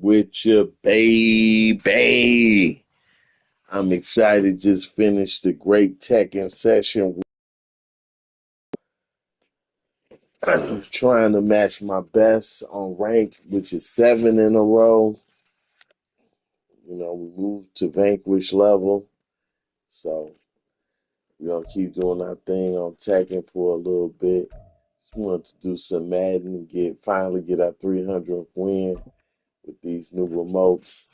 with you, baby. I'm excited. Just finished the great Tekken session. Trying to match my best on rank, which is 7 in a row. We moved to Vanquish level. So we're going to keep doing our thing on Tekken for a little bit. Just wanted to do some Madden and finally get our 300th win with these new remotes.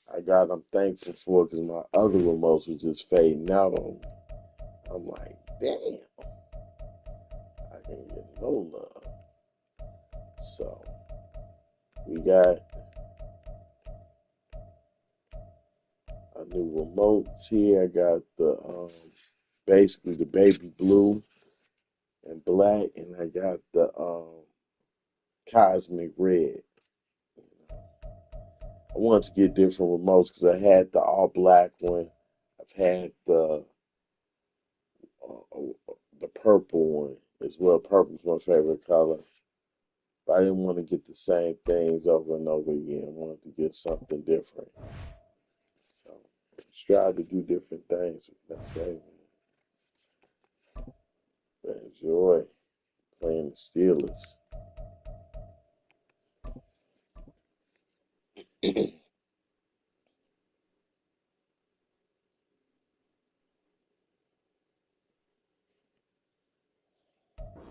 I'm thankful for because my other remotes were just fading out on me. I'm like, damn, I can't get no love. So we got our new remotes here. I got the basically the baby blue and black, and I got the cosmic red. I wanted to get different remotes because I had the all black one. I've had the purple one as well. Purple's my favorite color. But I didn't want to get the same things over and over again. I wanted to get something different. So just try to do different things with that saving. But enjoy playing the Steelers.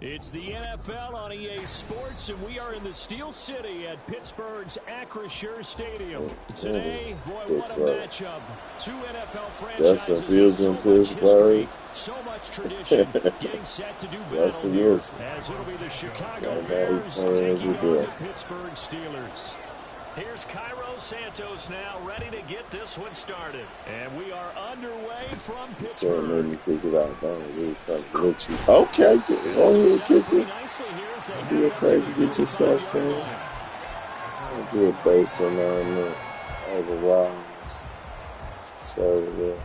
It's the NFL on EA Sports, and we are in the Steel City at Pittsburgh's Acrisure Stadium. Today, boy, what a matchup. Two NFL franchises with so much history, so much tradition, getting set to do battle here, as it'll be the Chicago Bears taking on the Pittsburgh Steelers. Here's Cairo Santos now, ready to get this one started. And we are underway from Pittsburgh. So made me figure out okay, go ahead, kick it. Don't be afraid to get yourself some. Don't do it based on otherwise. So, yeah.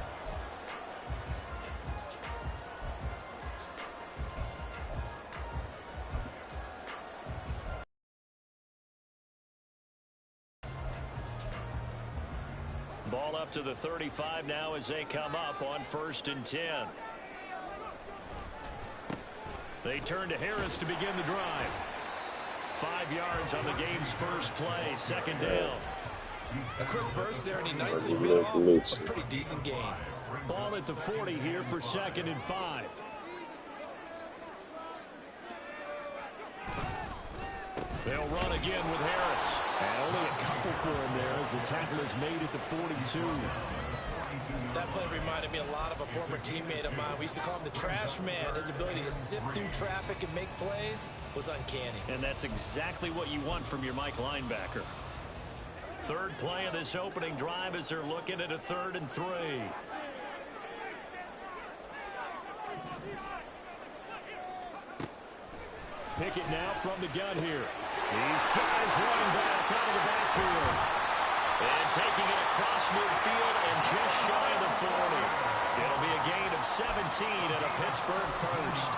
Ball up to the 35 now as they come up on 1st and 10. They turn to Harris to begin the drive. 5 yards on the game's first play, 2nd down. A quick burst there, and he nicely bit off a pretty decent gain. Ball at the 40 here for 2nd and 5. They'll run again with Harris. And only a couple for him there as the tackle is made at the 42. That play reminded me a lot of a former teammate of mine. We used to call him the trash man. His ability to sift through traffic and make plays was uncanny. And that's exactly what you want from your Mike linebacker. 3rd play of this opening drive as they're looking at a 3rd and 3. Pickett now from the gun here. These guys running back out of the backfield. And taking it across midfield and just shy of the 40. It'll be a gain of 17 and a Pittsburgh first.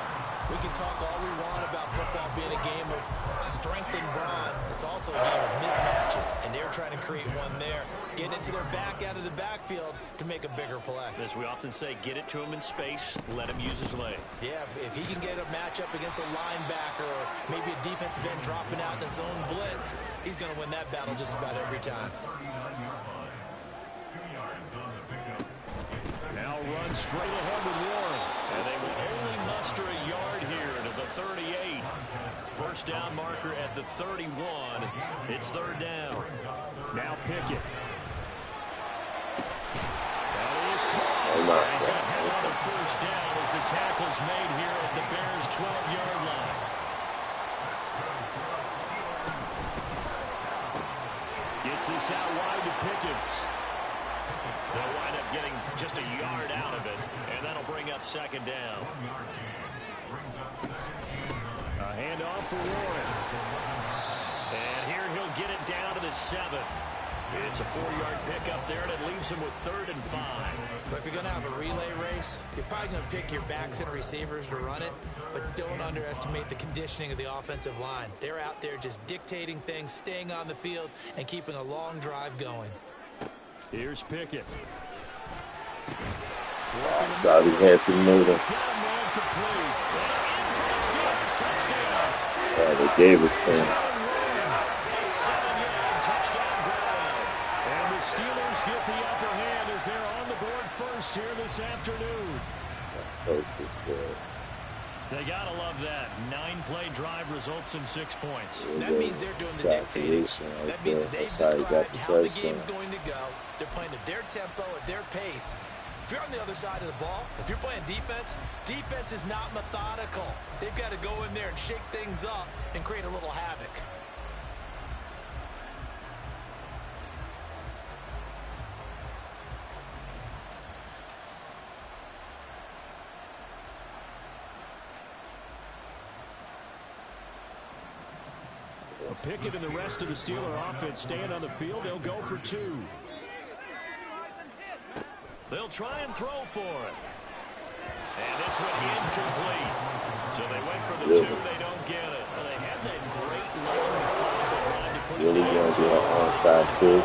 We can talk all we want about football being a game of strength and brawn. It's also a game of mismatches, and they're trying to create one there. Getting it to their back out of the backfield to make a bigger play. As we often say, get it to him in space, let him use his leg. Yeah, if he can get a matchup against a linebacker or maybe a defensive end dropping out in a zone blitz, he's going to win that battle just about every time. Now run straight ahead with Warren. And they will only muster a yard here to the 38. First down marker at the 31. It's 3rd down. Now Pickett. That is caught. He's going to have another first down as the tackle's made here at the Bears' 12-yard line. Gets this out wide to Pickett. They'll wind up getting just a yard out of it, and that'll bring up 2nd down. A handoff for Warren. And here he'll get it down to the 7. It's a 4-yard pickup there, and it leaves him with 3rd and 5. But if you're going to have a relay race, you're probably going to pick your backs and receivers to run it, but don't underestimate the conditioning of the offensive line. They're out there just dictating things, staying on the field, and keeping a long drive going. Here's Pickett. I thought he had to move him. They gave it to him. And the Steelers get the upper hand as they're on the board first here this afternoon. First is good. They gotta love that. 9-play drive results in 6 points. That means they're doing the dictating. That means that they've described how the game's going to go. They're playing at their tempo, at their pace. If you're on the other side of the ball, if you're playing defense, defense is not methodical. They've got to go in there and shake things up and create a little havoc. Pickett and the rest of the Steeler offense staying on the field. They'll go for 2. They'll try and throw for it. And this one incomplete. So they went for the 2. They don't get it. Well, they had that great long methodical run to put it Really going to be an onside kick.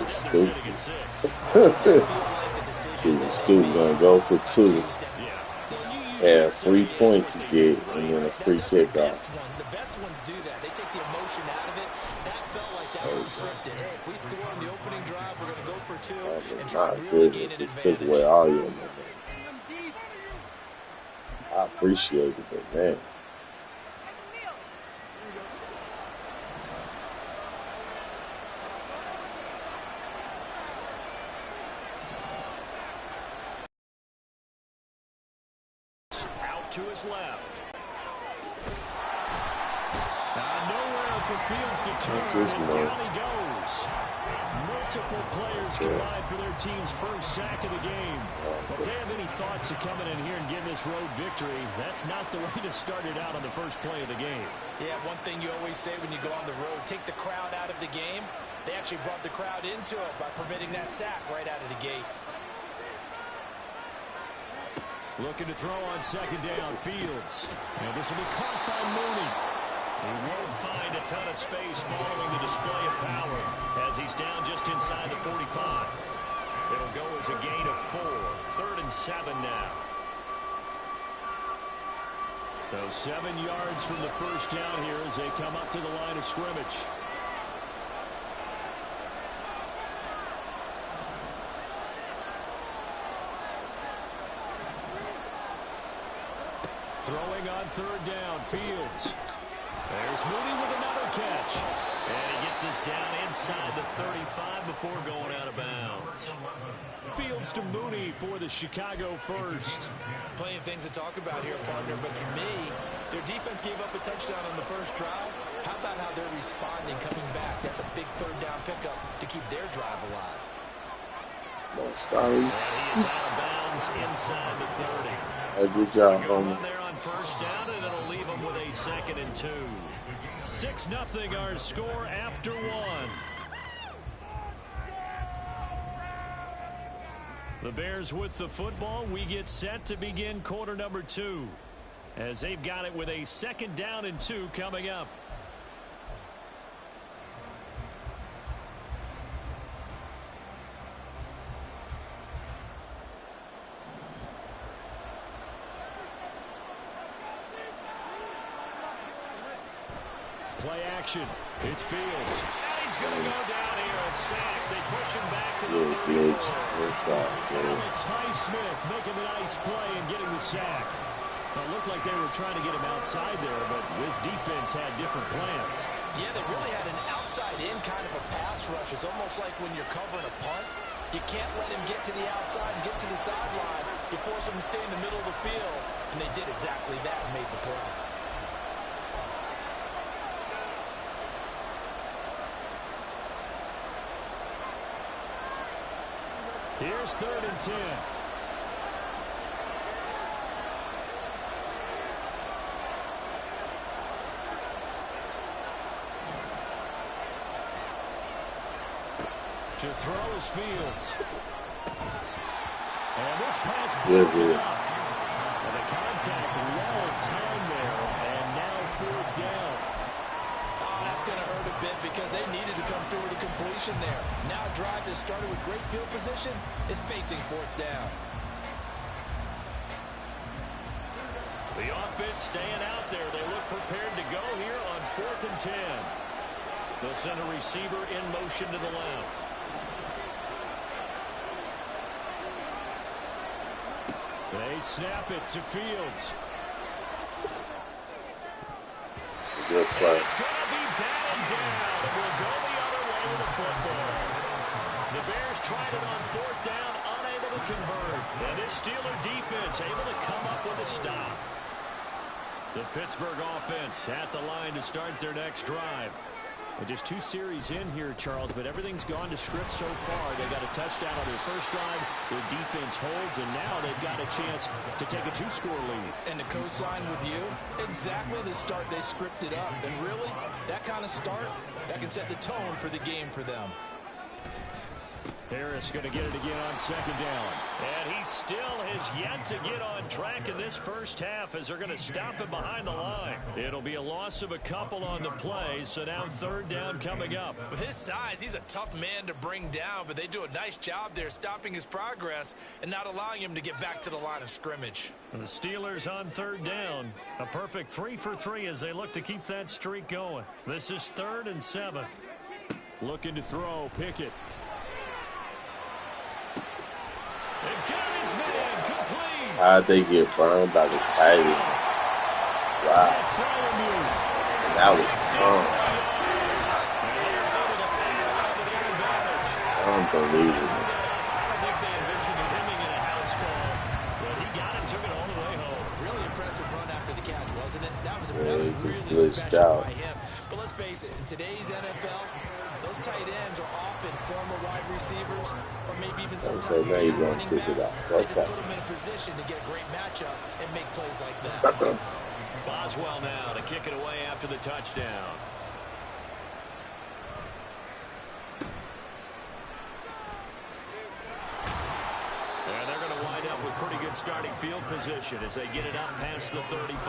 Stupid. Stupid going to go for 2. Have a free point to get and then a free kickoff. The best ones do that. They take the emotion out of it. That felt like that was scripted. Hey, if we score on the opening drive, we're going to go for 2 and try to really gain an advantage. Took away all your money. I appreciate it, but man. To his left. Nowhere for Fields to turn, and down he goes. Multiple players combined for their team's first sack of the game. But if they have any thoughts of coming in here and getting this road victory, that's not the way to start it out on the first play of the game. Yeah, one thing you always say when you go on the road, take the crowd out of the game. They actually brought the crowd into it by permitting that sack right out of the gate. Looking to throw on 2nd down, Fields. And this will be caught by Mooney. He won't find a ton of space following the display of power as he's down just inside the 45. It'll go as a gain of 4. 3rd and 7 now. So 7 yards from the first down here as they come up to the line of scrimmage. Throwing on 3rd down, Fields. There's Mooney with another catch. And he gets us down inside the 35 before going out of bounds. Fields to Mooney for the Chicago first. Plenty of things to talk about here, partner, but to me, their defense gave up a touchdown on the first drive. How about how they're responding, coming back? That's a big 3rd down pickup to keep their drive alive. Sorry. And he is out of bounds inside the 30. Good job, homie. There on first down, and it'll leave them with a 2nd and 2. 6-0 our score after 1. The Bears with the football. We get set to begin quarter number 2 as they've got it with a 2nd down and 2 coming up. Play action. It's Fields. And he's going to go down here. A sack. They push him back to the 34. And it's Highsmith making a nice play and getting the sack. It looked like they were trying to get him outside there, but this defense had different plans. Yeah, they really had an outside-in kind of a pass rush. It's almost like when you're covering a punt, you can't let him get to the outside and get to the sideline. You force him to stay in the middle of the field, and they did exactly that and made the play. Here's 3rd and 10. To throw is Fields. And this pass Good broken here. up. And the contact, low time there, and now 4th down. Oh, that's going to hurt a bit because they needed to come through with a completion there. Now a drive that started with great field position is facing 4th down. The offense staying out there. They look prepared to go here on 4th and 10. The center receiver in motion to the left. They snap it to Fields. Good play. It's going to be batted down. It will go the other way with the football. The Bears tried it on 4th down, unable to convert. And this Steeler defense able to come up with a stop. The Pittsburgh offense at the line to start their next drive. Well, just 2 series in here, Charles, but everything's gone to script so far. They got a touchdown on their first drive. Their defense holds, and now they've got a chance to take a 2-score lead. And to co-sign with you, exactly the start they scripted up. And really, that kind of start, that can set the tone for the game for them. Harris going to get it again on 2nd down. And he still has yet to get on track in this first half as they're going to stop him behind the line. It'll be a loss of a couple on the play, so now 3rd down coming up. With his size, he's a tough man to bring down, but they do a nice job there stopping his progress and not allowing him to get back to the line of scrimmage. The Steelers on 3rd down. A perfect 3 for 3 as they look to keep that streak going. This is 3rd and 7. Looking to throw, Pickett. How'd they get burned by the tight end? Wow. And that was unbelievable. I don't think they envisioned him in a house call, but he got him, took it all the way home. Really impressive run after the catch, wasn't it? That was Yeah, really special by him. But let's face it, in today's NFL, those tight ends are often former wide receivers or maybe even sometimes running backs. They just put them in a position to get a great matchup and make plays like that. Boswell now to kick it away after the touchdown. And they're going to wind up with pretty good starting field position as they get it up past the 35.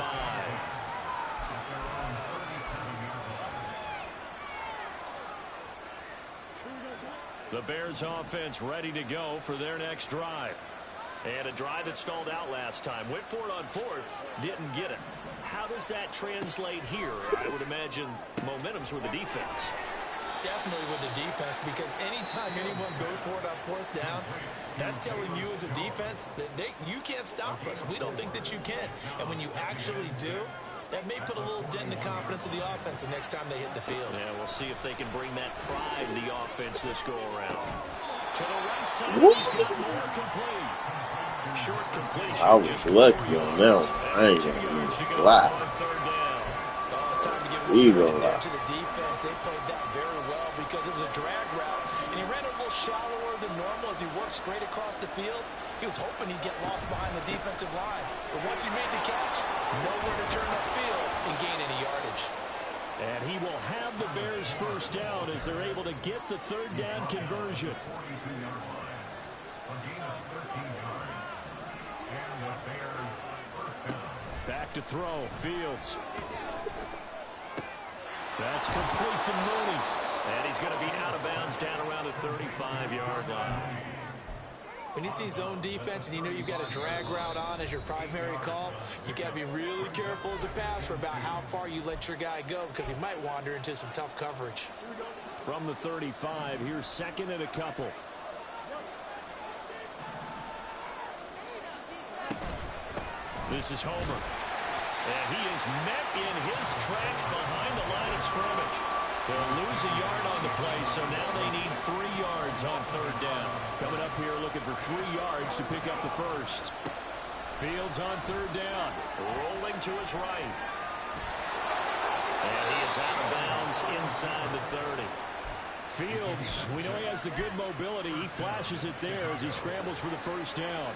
The Bears offense ready to go for their next drive. And a drive that stalled out last time. Went for it on 4th, didn't get it. How does that translate here? I would imagine momentum's with the defense. Definitely with the defense, because anytime anyone goes for it on 4th down, that's telling you as a defense that you can't stop us. We don't think that you can. And when you actually do, that may put a little dent in the confidence of the offense the next time they hit the field. Yeah, we'll see if they can bring that pride to the offense this go-around. To the right side, he's got more complete. Short completion. I was lucky on that one. I ain't going to lie. We gonna lie. To the defense, they played that very well because it was a drag route, and he ran a little shallower than normal as he worked straight across the field. He was hoping he'd get lost behind the defensive line, but once he made the catch, nowhere to turn upfield and gain any yardage. And he will have the Bears first down as they're able to get the 3rd down conversion. Back to throw, Fields. That's complete to Mooney. And he's going to be out of bounds down around the 35-yard line. When you see zone defense and you know you've got a drag route on as your primary call, you got to be really careful as a passer about how far you let your guy go because he might wander into some tough coverage. From the 35, here's 2nd and a couple. This is Homer. And he is met in his tracks behind the line of scrimmage. They'll lose a yard on the play, so now they need 3 yards on 3rd down. Coming up here looking for 3 yards to pick up the first. Fields on 3rd down. Rolling to his right. And he is out of bounds inside the 30. Fields, we know he has the good mobility. He flashes it there as he scrambles for the first down.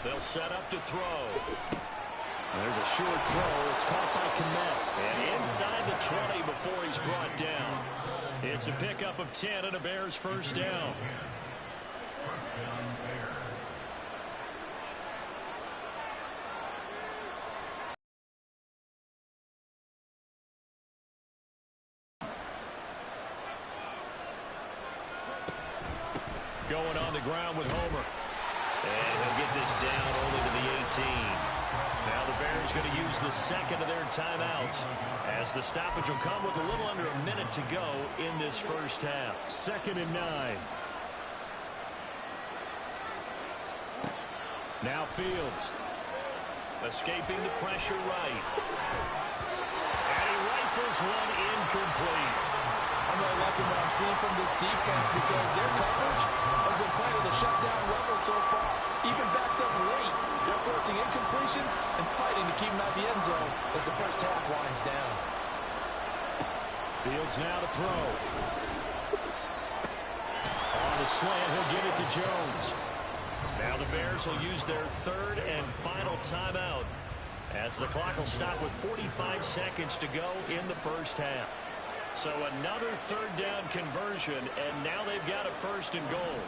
They'll set up to throw. There's a short throw. It's caught by Kmet. And inside before he's brought down. It's a pickup of 10 and a Bears first down. Going on the ground with Homer. And he'll get this down only to the 18. Now the Bears going to use the second of their timeouts as the stoppage will come with a little under a minute to go in this first half. 2nd and 9. Now Fields. Escaping the pressure right. And he rifles one incomplete. I'm really liking what I'm seeing from this defense because their coverage has been playing at a shutdown level so far. Even backed up late, they're forcing incompletions and fighting to keep them out of the end zone as the first half winds down. Fields now to throw. On the slant, he'll give it to Jones. Now the Bears will use their third and final timeout as the clock will stop with 45 seconds to go in the first half. So another third down conversion, and now they've got a first and goal.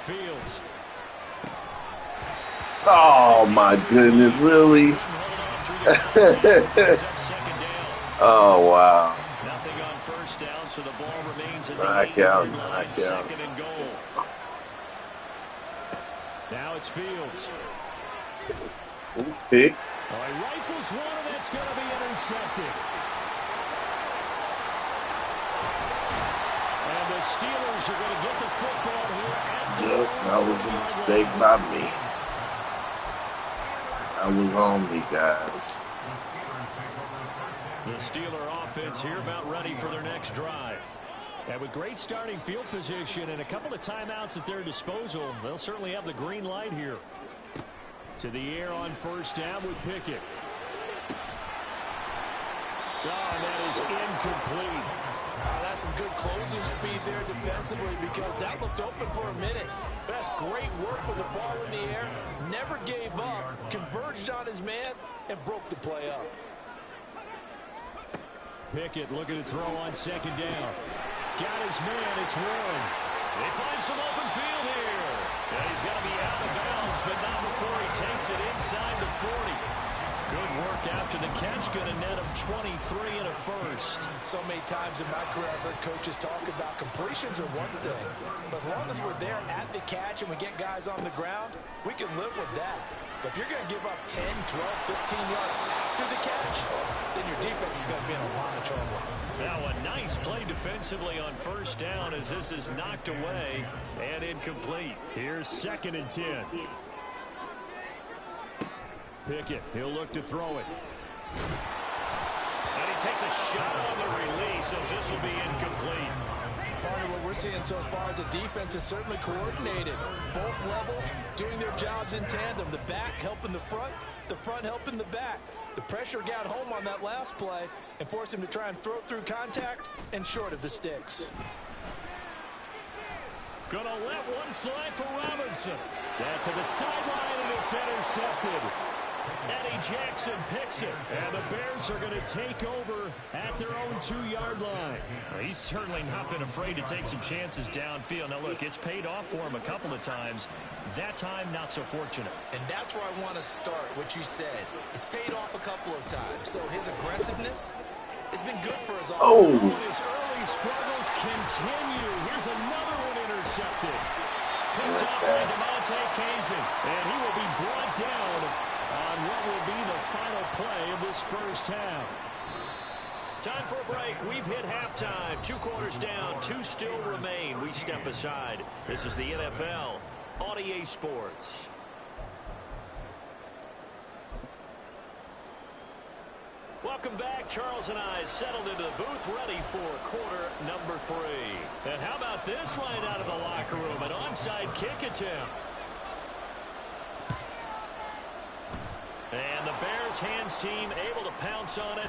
Fields. Oh, my goodness, really? Oh, wow. Nothing on first down, so the ball remains at the Knockout, 8-yard line, knockout. 2nd and goal. Now it's Fields. Pick. He rifles one, and that's going to be intercepted. And the Steelers are going to get the football here at the Yep, that was a mistake by me. I was on me, guys. The Steeler offense here about ready for their next drive. And with great starting field position and a couple of timeouts at their disposal, they'll certainly have the green light here. To the air on first down with Pickett. Oh, and that is incomplete. That's some good closing speed there defensively because that looked open for a minute. That's great work with the ball in the air. Never gave up, converged on his man, and broke the play up. Pickett looking to throw on second down. Got his man, it's Warren. They find some open field here. And he's going to be out of bounds, but not before he takes it inside the 40. Good work after the catch, going to net him 23 and a first. So many times in my career, I've heard coaches talk about completions are one thing. But as long as we're there at the catch and we get guys on the ground, we can live with that. But if you're going to give up 10, 12, 15 yards after the catch, then your defense is going to be in a lot of trouble. Now a nice play defensively on first down as this is knocked away and incomplete. Here's 2nd and 10. Pickett, he'll look to throw it. And he takes a shot on the release as this will be incomplete. Part of what we're seeing so far is the defense is certainly coordinated. Both levels doing their jobs in tandem. The back helping the front helping the back. The pressure got home on that last play and forced him to try and throw through contact and short of the sticks. Gonna let one fly for Robinson. That to the sideline, and it's intercepted. Eddie Jackson picks it, and the Bears are going to take over at their own 2-yard line. Well, he's certainly not been afraid to take some chances downfield. Now, look, it's paid off for him a couple of times. That time, not so fortunate. And that's where I want to start, what you said. It's paid off a couple of times. So his aggressiveness has been good for his offense. Oh! His early struggles continue. Here's another one intercepted. Picked up by DeMonte Kazin, and he will be brought down on what will be the final play of this first half. Time for a break. We've hit halftime. 2 quarters down. 2 still remain. We step aside. This is the NFL on EA Sports. Welcome back. Charles and I settled into the booth ready for quarter number 3. And how about this line out of the locker room? An onside kick attempt. And the Bears hands team able to pounce on it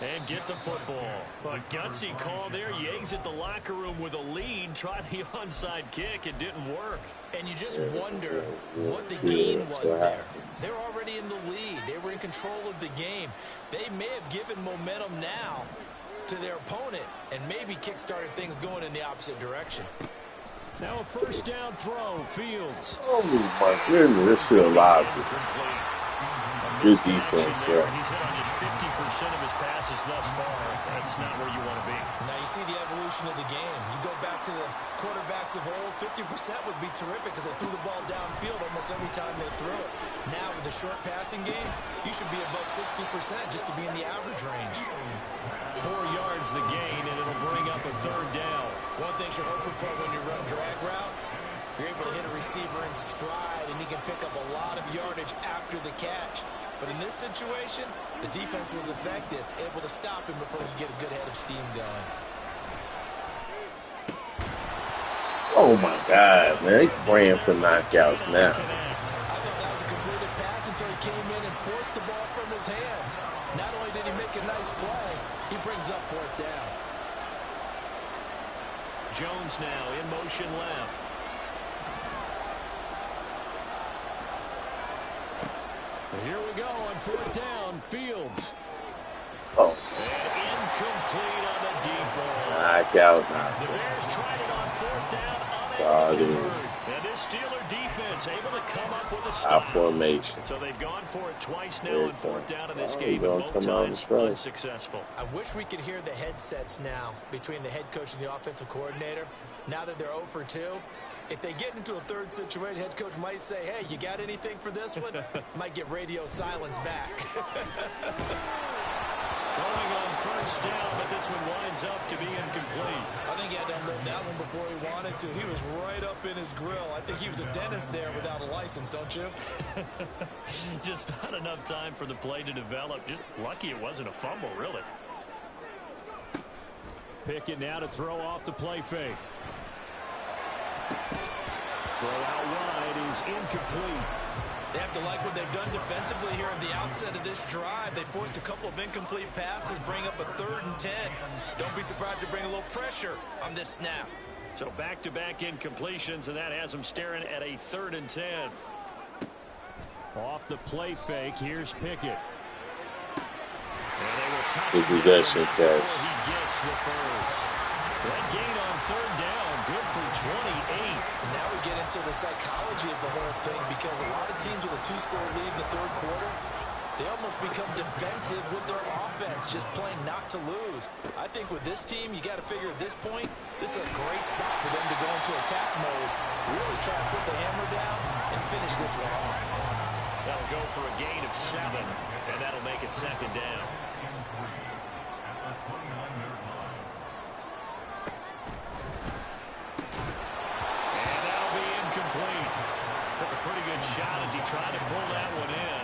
and get the football. A gutsy call there. You exit the locker room with a lead. Tried the onside kick. It didn't work. And you just wonder what the gain was there. They're already in the lead. They were in control of the game. They may have given momentum now to their opponent and maybe kick-started things going in the opposite direction. Now a first down throw, Fields. Oh my goodness, this shit alive. Good defense, there. He's hit on just 50% of his passes thus far. That's not where you want to be. Now you see the evolution of the game. You go back to the quarterbacks of old, 50% would be terrific because they threw the ball downfield almost every time they threw it. Now with the short passing game, you should be above 60% just to be in the average range. 4 yards the gain, and it'll bring up a third down. One thing you're hoping for when you run drag routes, you're able to hit a receiver in stride, and he can pick up a lot of yardage after the catch. But in this situation, the defense was effective, able to stop him before he get a good head of steam going. Oh, my God, man. They praying for knockouts now. I thought that was a completed pass until he came in and forced the ball from his hands. Not only did he make a nice play, he brings up fourth down. Jones now in motion left. Here we go on fourth down. Fields. Oh. And incomplete on the deep ball. Knockout. The Bears tried it on fourth down. That's all it is. And this Steeler defense able to come up with a stop. Our formation. So they've gone for it twice now on fourth down in this game, and both times unsuccessful. I wish we could hear the headsets now between the head coach and the offensive coordinator. Now that they're 0 for 2. If they get into a third situation, head coach might say, hey, you got anything for this one? Might get radio silence back. Going on first down, but this one winds up to be incomplete. I think he had to unload that one before he wanted to. He was right up in his grill. I think he was a dentist there without a license, don't you? Just not enough time for the play to develop. Just lucky it wasn't a fumble, really. Pickett now to throw off the play fake. Throw out wide is incomplete. They have to like what they've done defensively here at the outset of this drive. They forced a couple of incomplete passes, bring up a 3rd and 10. Don't be surprised to bring a little pressure on this snap. So back-to-back incompletions, and that has them staring at a 3rd and 10. Off the play fake, here's Pickett. And they will touch Good possession catch. He gets the first. That gain on 3rd down, good for 28. And now we get into the psychology of the whole thing, because a lot of teams with a 2-score lead in the 3rd quarter, they almost become defensive with their offense, just playing not to lose. I think with this team, you got to figure at this point, this is a great spot for them to go into attack mode, really try to put the hammer down and finish this one off. That'll go for a gain of 7, and that'll make it 2nd down. Pretty good shot as he tried to pull that one in.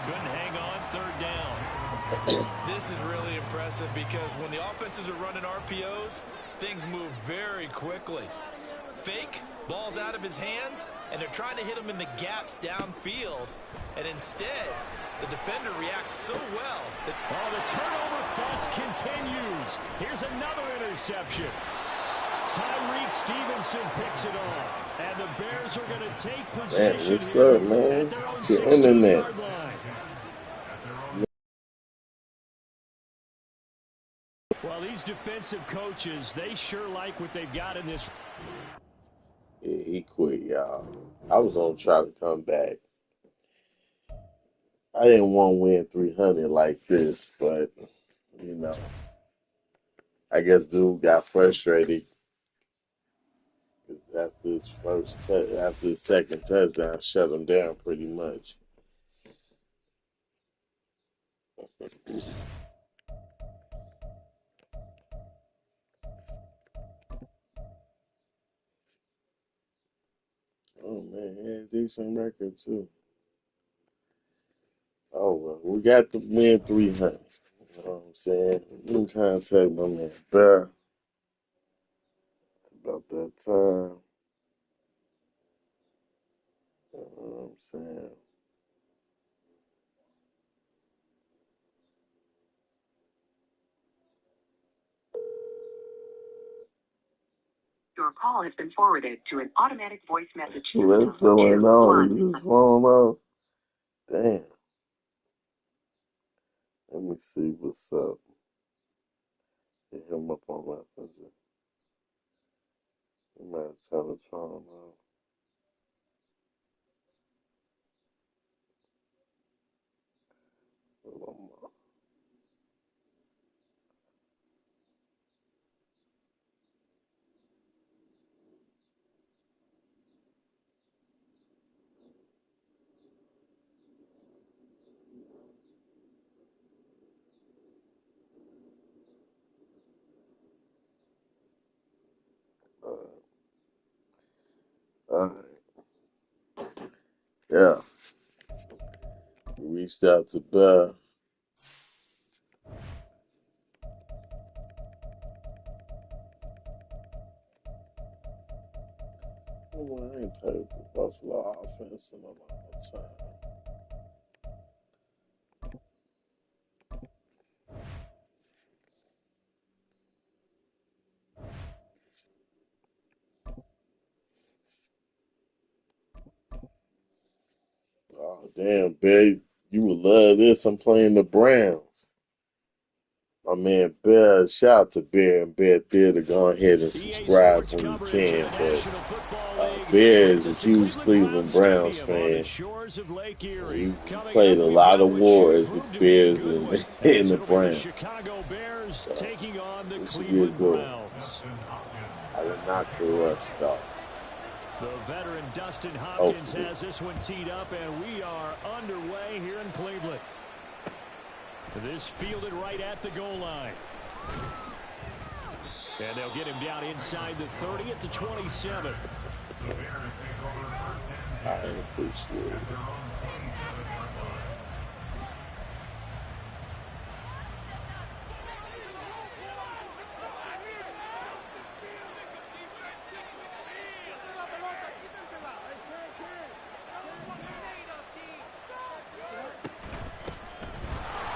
Couldn't hang on 3rd down. This is really impressive because when the offenses are running RPOs, things move very quickly. Fake, ball's out of his hands, and they're trying to hit him in the gaps downfield. And instead, the defender reacts so well. The turnover fuss continues. Here's another interception. Tyreek Stevenson picks it off. And the Bears are going to take possession. Man, what's up, man? Your internet. Well, these defensive coaches, they sure like what they've got in this. Yeah, he quit, y'all. I was going to try to come back. I didn't want to win 300 like this, but, you know, I guess dude got frustrated. After his second touchdown, shut him down pretty much. Oh man, he had a decent record too. Oh well, we got to win 300. You know what I'm saying? You can contact my man Bear about that time. You know what I'm saying? Your call has been forwarded to an automatic voice message system. What's going on? Is this phone off? Damn. Let me see what's up. Hit him up on Messenger. He might have turned his phone on. All right. Yeah. We reached out to Beth. Well, I ain't played with Buffalo offense in a long time. Oh, damn, babe. You would love this. I'm playing the Browns. My man Bear, shout out to Bear and Bear Theater. Go ahead and subscribe when you can. But Bear is a huge Cleveland Browns fan. He played a lot of wars with the Bears and the Browns. So, this should be a good one. I will knock the rust off. The veteran Dustin Hopkins has this one teed up, and we are underway here in Cleveland. This fielded right at the goal line. And they'll get him down inside the 30 at the 27. I appreciate it.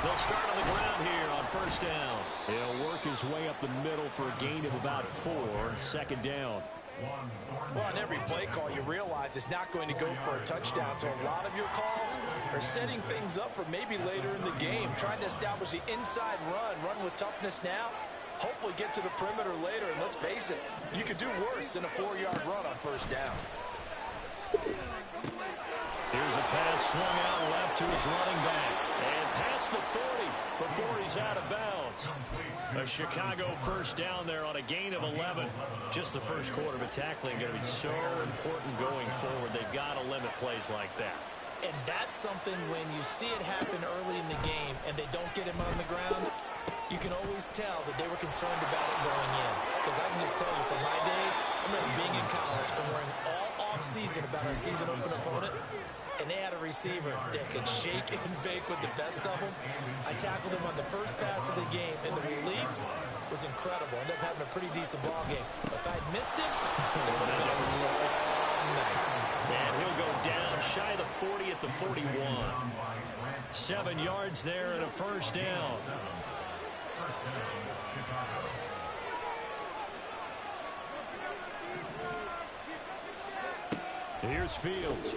They'll start on the ground here on first down. He'll work his way up the middle for a gain of about 4. Second down. Well, on every play call, you realize it's not going to go for a touchdown. So a lot of your calls are setting things up for maybe later in the game, trying to establish the inside run with toughness now, hopefully get to the perimeter later. And let's face it, you could do worse than a 4-yard run on first down. Here's a pass swung out left to his running back. And past the 40 before he's out of bounds. A Chicago first down there on a gain of 11. Just the first quarter, but tackling going to be so important going forward. They've got to limit plays like that. And that's something when you see it happen early in the game and they don't get him on the ground, you can always tell that they were concerned about it going in. Because I can just tell you from my days, I remember being in college and worrying all off-season about our season open opponent. And they had a receiver that could shake and bake with the best of them. I tackled him on the first pass of the game, and the relief was incredible. Ended up having a pretty decent ball game. But if I had missed him, it would have been a long night. And he'll go down shy of the 40 at the 41. 7 yards there and a first down. Here's Fields.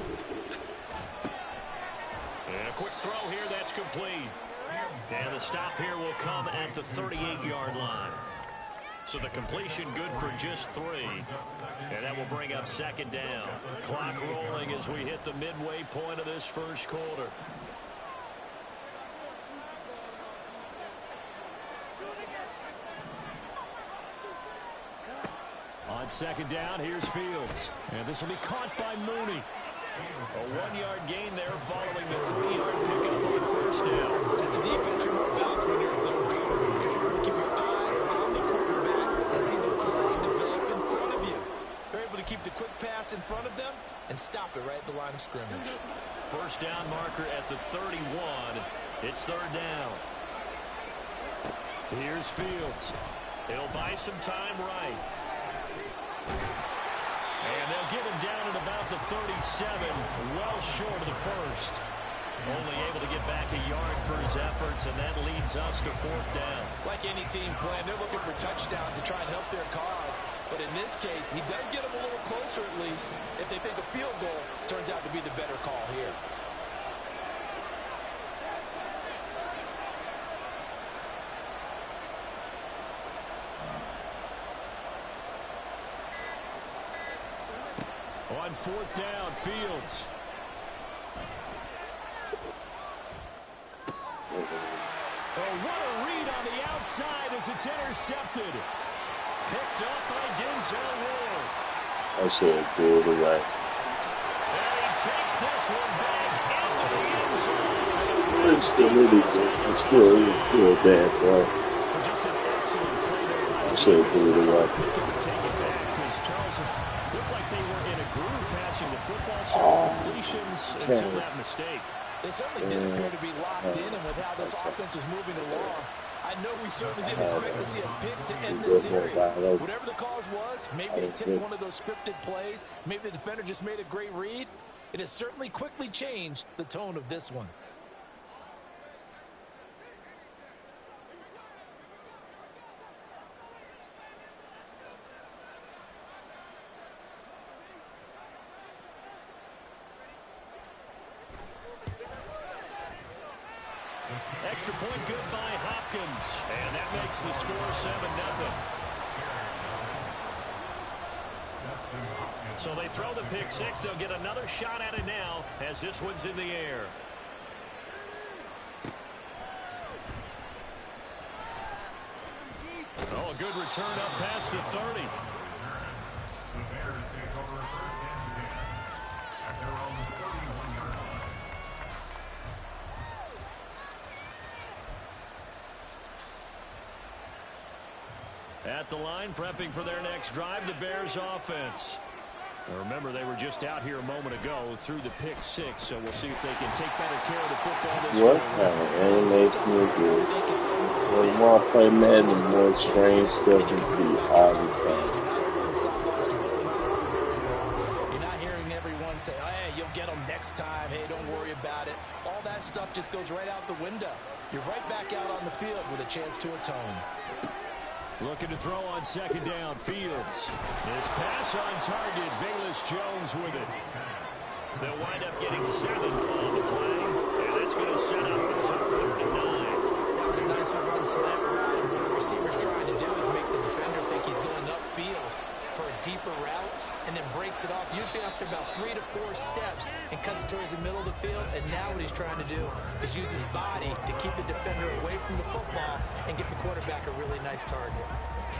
And a quick throw here, that's complete. And the stop here will come at the 38-yard line. So the completion good for just 3. And that will bring up second down. Clock rolling as we hit the midway point of this first quarter. On second down, here's Fields. And this will be caught by Mooney. A 1-yard gain there following the 3-yard pickup on first down. As a defense, you're more balanced when you're in zone coverage because you're able to keep your eyes on the quarterback and see the play develop in front of you. They're able to keep the quick pass in front of them and stop it right at the line of scrimmage. First down marker at the 31. It's third down. Here's Fields. He'll buy some time right. And they'll get him down at about the 37, well short of the first. Only able to get back a yard for his efforts, and that leads us to fourth down. Like any team plan, they're looking for touchdowns to try and help their cause. But in this case, he does get them a little closer at least if they think a field goal turns out to be the better call here. On 4th down, Fields. Oh, what a read on the outside as it's intercepted. Picked up by Denzel Ward. I should have pulled it right. And he takes this one back into the end zone. It's still really good. It's still a bad throw. Just an excellent play there by the I should have pulled it right. pick it and take it back because Charles looked like they were in a groove passing the football, so completions until that mistake. They certainly did appear to be locked in, and with how this offense was moving along, I know we certainly didn't expect to see a pick to end this series. Whatever the cause was, maybe they tipped one of those scripted plays, maybe the defender just made a great read. It has certainly quickly changed the tone of this one. Extra point good by Hopkins, and that makes the score 7-0. So they throw the pick six. They'll get another shot at it now as this one's in the air. Oh, a good return up past the 30. At the line, prepping for their next drive, the Bears offense. Now remember, they were just out here a moment ago through the pick six, so we'll see if they can take better care of the football this What week. kind of animation is this? The more I play Madden, the more strange stuff you see all the time. You're not hearing everyone say, oh, hey, you'll get them next time. Hey, don't worry about it. All that stuff just goes right out the window. You're right back out on the field with a chance to atone. Looking to throw on second down, Fields. His pass on target, Velus Jones with it. They'll wind up getting 7 on the play, and that's going to set up a tough 39. That was a nice run slant route, and what the receiver's trying to do is make the defender think he's going upfield for a deeper route, and then breaks it off, usually after about 3 to 4 steps, and cuts towards the middle of the field. And now what he's trying to do is use his body to keep the defender away from the football and get the quarterback a really nice target.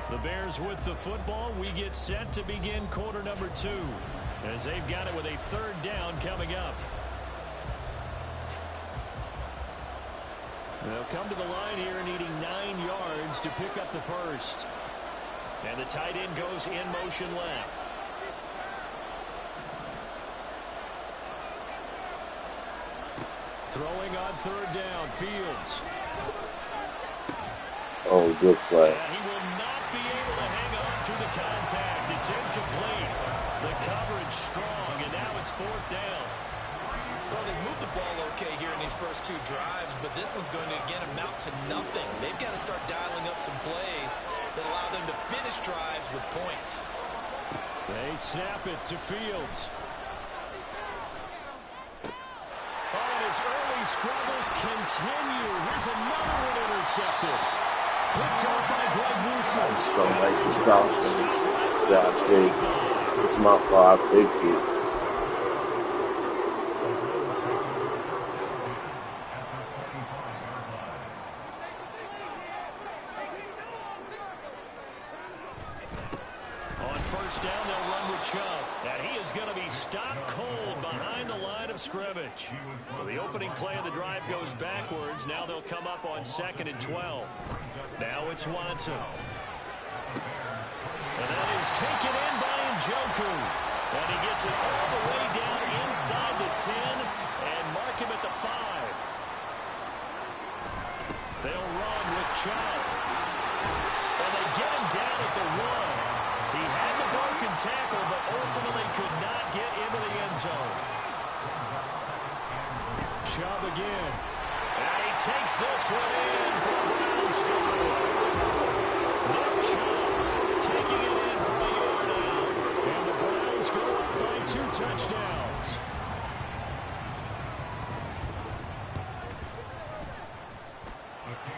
The Bears with the football. We get set to begin quarter number 2, as they've got it with a 3rd down coming up. They'll come to the line here needing 9 yards to pick up the first. And the tight end goes in motion left. Throwing on 3rd down, Fields. Oh, good play. And he will not be able to hang on to the contact. It's incomplete. The coverage strong, and now it's 4th down. Well, they moved the ball okay here in these first 2 drives, but this one's going to, again, amount to nothing. They've got to start dialing up some plays that allow them to finish drives with points. They snap it to Fields. His early struggles continue. Here's another one intercepted. Picked up by Greg Newsom. I just don't like this offense that I picked. It's my fault I picked it. On 1st down, they'll run with Chubb. And he is going to be stopped cold behind the line of scrimmage. So the opening play of the drive goes backwards. Now they'll come up on 2nd and 12. Now it's Watson. And that is taken in by Njoku. And he gets it all the way down inside the 10 and mark him at the 5. They'll run with Chubb. And they get him down at the 1. He had the broken tackle, but ultimately could not get into the end zone. Chubb again. And he takes this one in for a Brown score. Nick Chubb taking it in for a yard out. And the Browns go up by 2 touchdowns.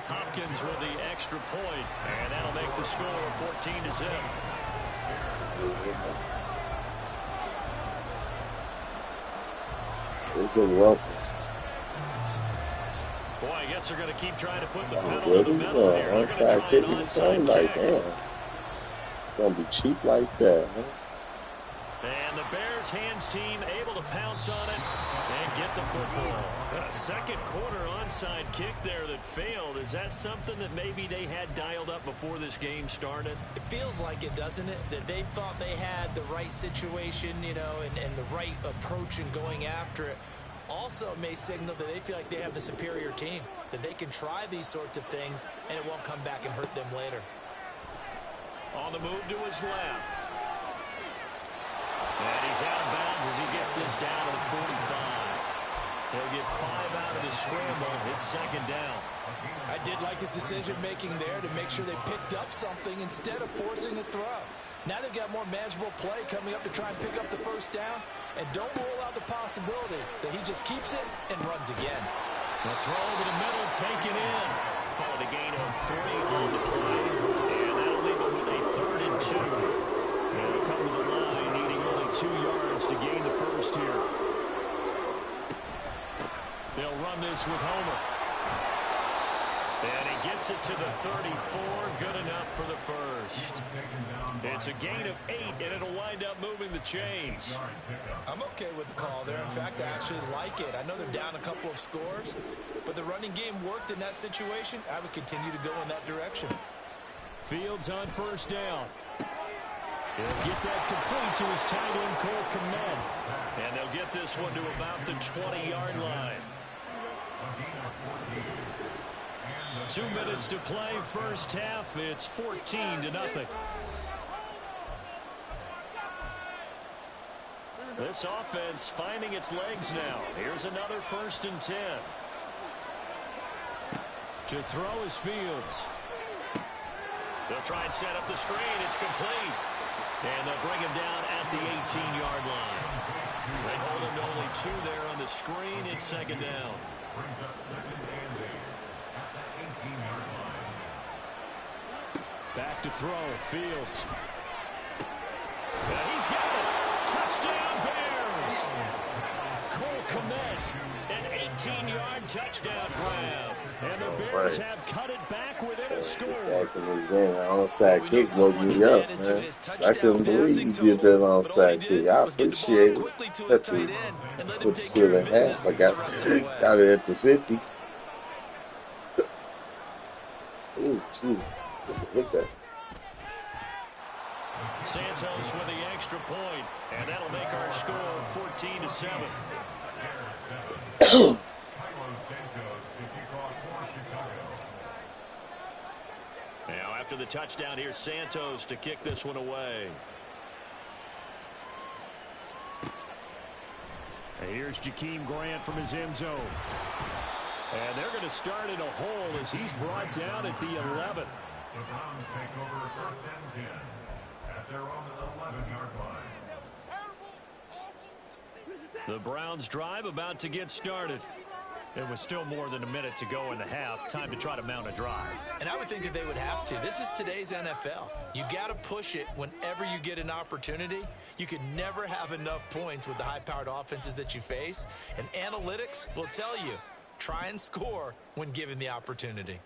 Hopkins with the extra point, and that'll make the score 14-0. It's a weapon. Boy, I guess they're going to keep trying to put the pedal to Really? the metal here. They're going to Onside try kick an in the onside play? Like, kick. damn. Gonna be cheap like that, huh? And the Bears hands team able to pounce on it and get the football. A second quarter onside kick there that failed. Is that something that maybe they had dialed up before this game started? It feels like it, doesn't it? That they thought they had the right situation, you know, and the right approach in going after it. Also may signal that they feel like they have the superior team, that they can try these sorts of things and it won't come back and hurt them later. On the move to his left. And he's out of bounds as he gets this down to the 45. He'll get 5 out of the scramble. It's second down. I did like his decision-making there to make sure they picked up something instead of forcing a throw. Now they've got more manageable play coming up to try and pick up the first down. And don't rule out the possibility that he just keeps it and runs again. The throw over the middle taken in. Oh, the gain of 3 on the play. And that'll leave him with a 3rd and 2. They'll come to the line needing only 2 yards to gain the first here. They'll run this with Homer. And he gets it to the 34. Good enough for the first. It's a gain of 8, and it'll wind up moving the chains. I'm okay with the call there. In fact, I actually like it. I know they're down a couple of scores, but the running game worked in that situation. I would continue to go in that direction. Fields on first down. He'll get that complete to his tight end, Cole Kmet. And they'll get this one to about the 20-yard line. 2 minutes to play, first half. It's 14-0. This offense finding its legs now. Here's another 1st and 10. To throw is Fields. They'll try and set up the screen. It's complete. And they'll bring him down at the 18-yard line. They hold him to only 2 there on the screen. It's second down. Back to throw. Fields. And he's got it. Touchdown, Bears. Cole Kmet, an 18-yard touchdown grab. And the Bears have cut it back within a score. Back in the game, onside kick woke me up, man. I couldn't believe he did that onside kick. I appreciate it. That's put the field in half. I got it at the 50. Ooh, excuse me. Hit that. Santos with the extra point, and that'll make our score 14-7. Now after the touchdown, here's Santos to kick this one away. And here's Jakeem Grant from his end zone. And they're going to start in a hole as he's brought down at the 11. The Browns take over 1st and 10 at their own 11-yard line. The Browns drive about to get started. There was still more than a minute to go in the half. Time to try to mount a drive. And I would think that they would have to. This is today's NFL. You got to push it whenever you get an opportunity. You can never have enough points with the high-powered offenses that you face. And analytics will tell you, try and score when given the opportunity.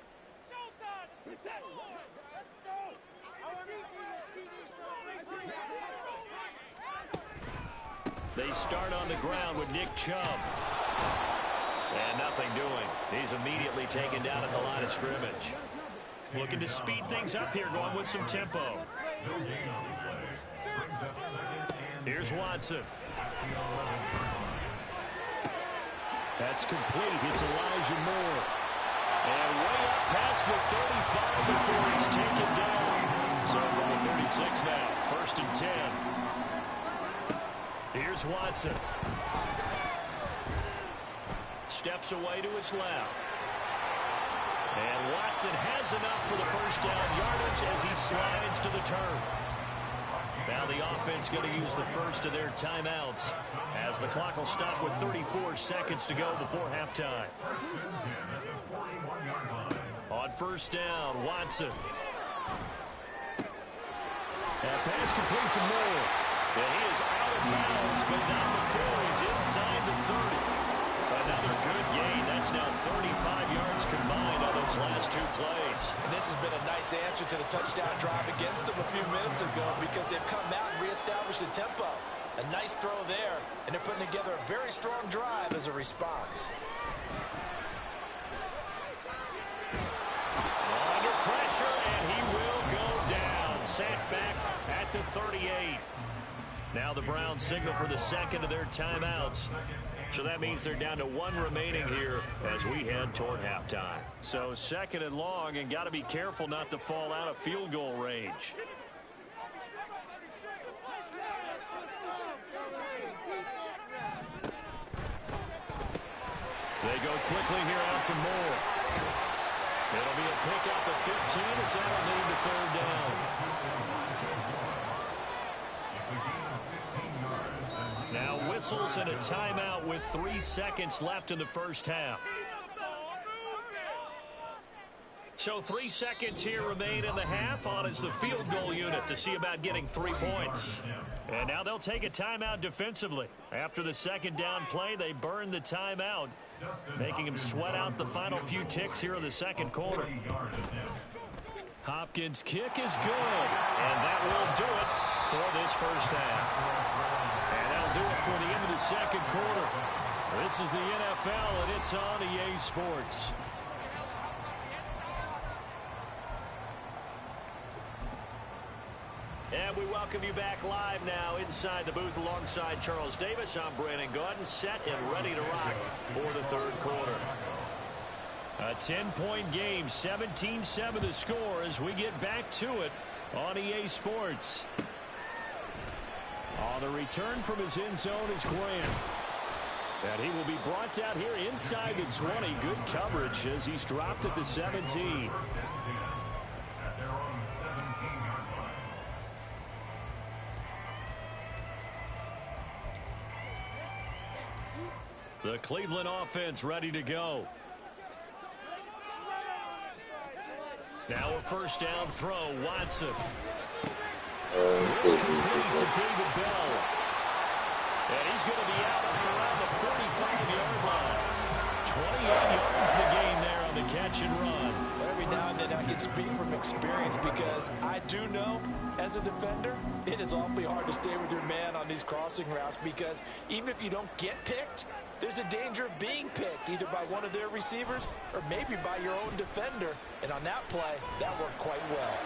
They start on the ground with Nick Chubb. And nothing doing. He's immediately taken down at the line of scrimmage. Looking to speed things up here, going with some tempo. Here's Watson. That's complete. It's Elijah Moore. And way up past the 35 before it's taken down. So from the 36 now, 1st and 10. Here's Watson. Steps away to his left. And Watson has enough for the first down yardage as he slides to the turf. Now the offense going to use the first of their timeouts as the clock will stop with 34 seconds to go before halftime. On first down, Watson. That pass complete to Moore. And he is out of bounds, but not before he's inside the 30. another good gain. That's now 35 yards combined on those last two plays. And this has been a nice answer to the touchdown drive against them a few minutes ago because they've come out and reestablished the tempo. A nice throw there, and they're putting together a very strong drive as a response. Under pressure, and he will go down. Sacked back at the 38. Now the Browns signal for the second of their timeouts. So that means they're down to one remaining here as we head toward halftime. So second and long, and got to be careful not to fall out of field goal range. They go quickly here out to Moore. It'll be a pickup at 15 as that'll lead to third down. Now whistles and a timeout with 3 seconds left in the first half. So 3 seconds here remain in the half on as the field goal unit to see about getting 3 points. And now they'll take a timeout defensively. After the second down play, they burn the timeout, making him sweat out the final few ticks here in the second quarter. Hopkins' kick is good, and that will do it for this first half. And that'll do it for the end of the second quarter. This is the NFL, and it's on EA Sports. And we welcome you back live now inside the booth alongside Charles Davis. I'm Brandon Gaudin, set and ready to rock for the third quarter. A 10-point game, 17-7 the score as we get back to it on EA Sports. On the return from his end zone is Grant. And he will be brought out here inside the 20. Good coverage as he's dropped at the 17. The Cleveland offense ready to go. Now a first down throw, Watson. This complete to David Bell. And he's going to be out around the 45-yard line. 28 yards the gain there on the catch and run. Every now and then I can speak from experience because I do know, as a defender, it is awfully hard to stay with your man on these crossing routes because even if you don't get picked, there's a danger of being picked either by one of their receivers or maybe by your own defender. And on that play, that worked quite well.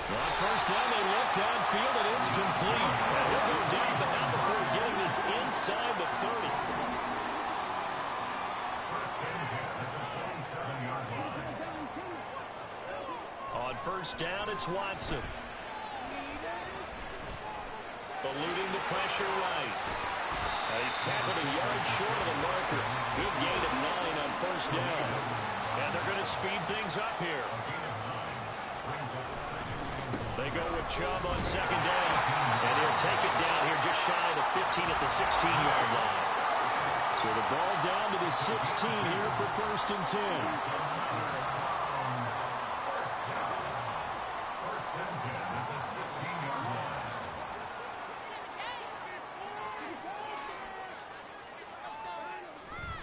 On first down, they look downfield, and it's complete. And he'll go down, but not before getting this inside the 30. On first down, it's Watson. Eluding the pressure right. He's tackled a yard short of the marker. Good gain of 9 on first down. And they're going to speed things up here. They go with Chubb on second down. And he'll take it down here just shy of the 15 at the 16-yard line. So the ball down to the 16 here for first and 10.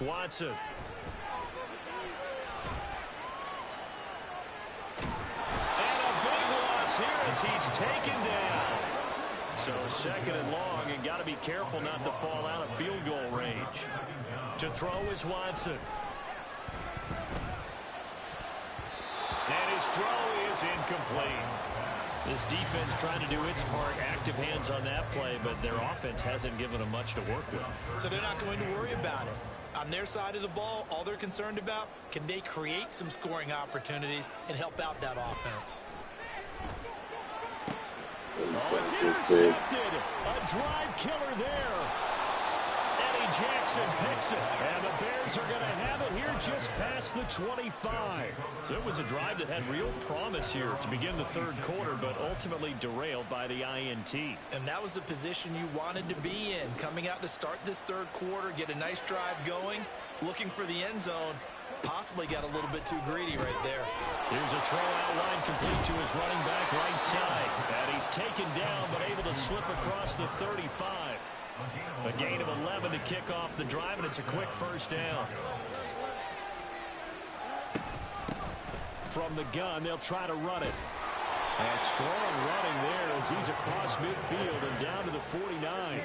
Watson. And a big loss here as he's taken down. So second and long, and got to be careful not to fall out of field goal range. To throw is Watson. And his throw is incomplete. This defense trying to do its part, active hands on that play, but their offense hasn't given them much to work with. So they're not going to worry about it. On their side of the ball, all they're concerned about, can they create some scoring opportunities and help out that offense? Oh, it's intercepted. A drive killer there. Eddie Jackson picks it. And the Bears are going to have it here just past the 25. So it was a drive that had real promise here to begin the third quarter, but ultimately derailed by the INT. And that was the position you wanted to be in. Coming out to start this third quarter, get a nice drive going, looking for the end zone. Possibly got a little bit too greedy right there. Here's a throw out line complete to his running back right side. And he's taken down but able to slip across the 35. A gain of 11 to kick off the drive, and it's a quick first down. From the gun, they'll try to run it. And strong running there as he's across midfield and down to the 49.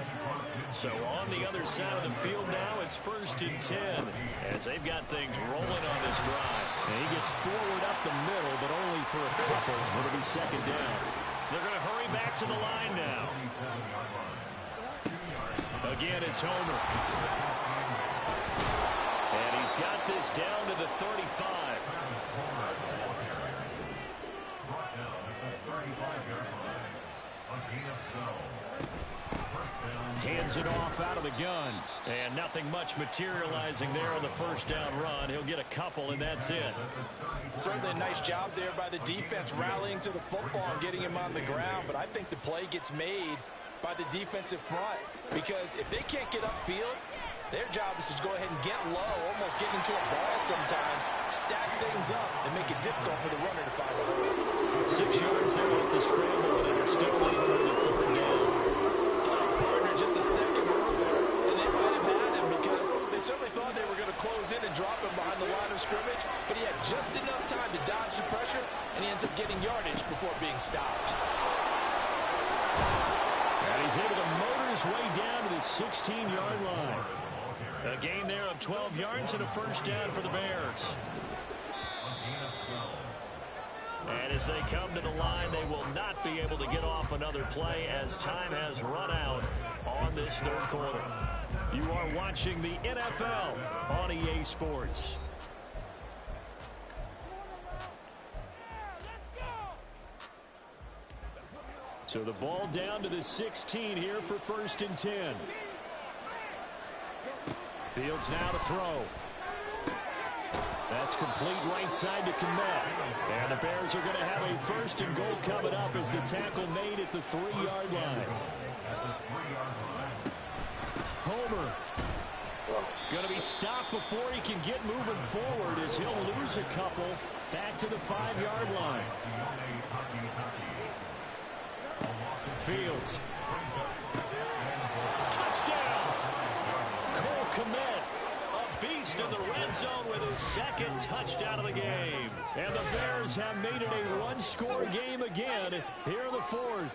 So on the other side of the field now, it's 1st and 10 as they've got things rolling on this drive. And he gets forward up the middle, but only for a couple. It'll be 2nd down. They're going to hurry back to the line now. Again, it's Homer. And he's got this down to the 35. Hands it off out of the gun. And nothing much materializing there on the 1st down run. He'll get a couple, and that's it. Certainly a nice job there by the defense rallying to the football and getting him on the ground. But I think the play gets made by the defensive front, because if they can't get upfield, their job is to go ahead and get low, almost get into a ball sometimes, stack things up, and make it difficult for the runner to find a hole. 6 yards there off the scramble, but it'll still leave him with a 3rd down. Partner just a second earlier, and they might have had him because they certainly thought they were going to close in and drop him behind the line of scrimmage, but he had just enough time to dodge the pressure, and he ends up getting yardage before being stopped. And he's able to motor his way down to the 16-yard line. A gain there of 12 yards and a 1st down for the Bears. And as they come to the line, they will not be able to get off another play as time has run out on this 3rd quarter. You are watching the NFL on EA Sports. So the ball down to the 16 here for 1st and 10. Fields now to throw. That's complete right side to Komet. And the Bears are going to have a 1st and goal coming up as the tackle made at the 3-yard line. Homer going to be stopped before he can get moving forward as he'll lose a couple back to the 5-yard line. Fields. Touchdown! Cole Komet, a beast in the red zone with his 2nd touchdown of the game. And the Bears have made it a 1-score game again here in the 4th.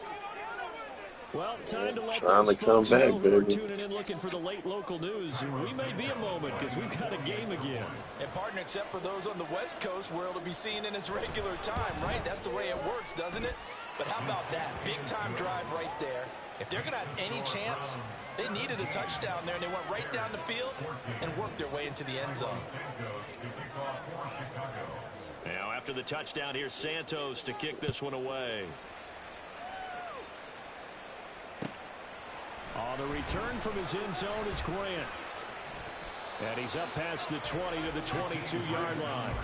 Well, time to let those folks know who are tuning in looking for the late local news. And we may be a moment because we've got a game again. And partner, except for those on the West Coast where it'll be seen in its regular time, right? That's the way it works, doesn't it? But how about that? Big-time drive right there. If they're going to have any chance, they needed a touchdown there, and they went right down the field and worked their way into the end zone. Now, after the touchdown, here's Santos to kick this one away. On the return from his end zone is Grant. And he's up past the 20 to the 22-yard line.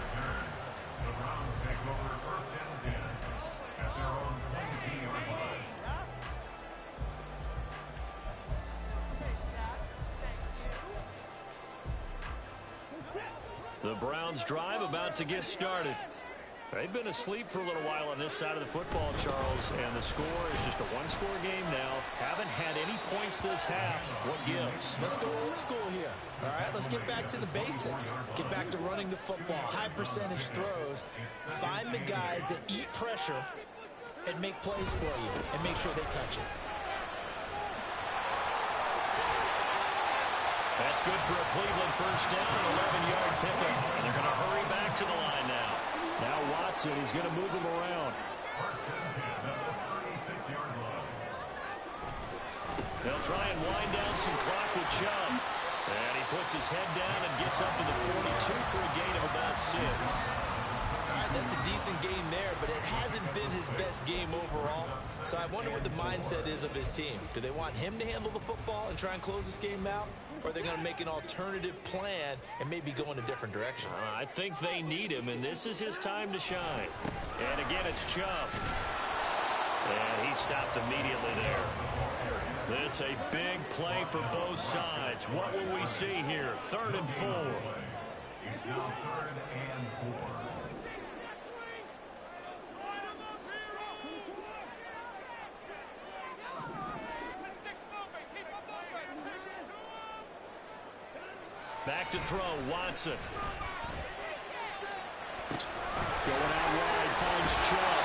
The Browns take over 1st and 10 at their own 22-yard line. The Browns drive about to get started. They've been asleep for a little while on this side of the football, Charles, and the score is just a 1-score game now. Haven't had any points this half. What gives? Let's go old school here. All right, let's get back to the basics. Get back to running the football, high percentage throws. Find the guys that eat pressure and make plays for you and make sure they touch it. That's good for a Cleveland 1st down, an 11-yard pickup. And they're going to hurry back to the line now. Now Watson is going to move him around. 1st and 10 at the 36-yard line. They'll try and wind down some clock with Chubb. And he puts his head down and gets up to the 42 for a gain of about 6. All right, that's a decent game there, but it hasn't been his best game overall. So I wonder what the mindset is of his team. Do they want him to handle the football and try and close this game out? Or are they going to make an alternative plan and maybe go in a different direction? I think they need him, and this is his time to shine. And again, it's Chubb. And he stopped immediately there. This a big play for both sides. What will we see here? 3rd and 4. It's now 3rd and 4. Back to throw, Watson. Going out wide, finds Chubb.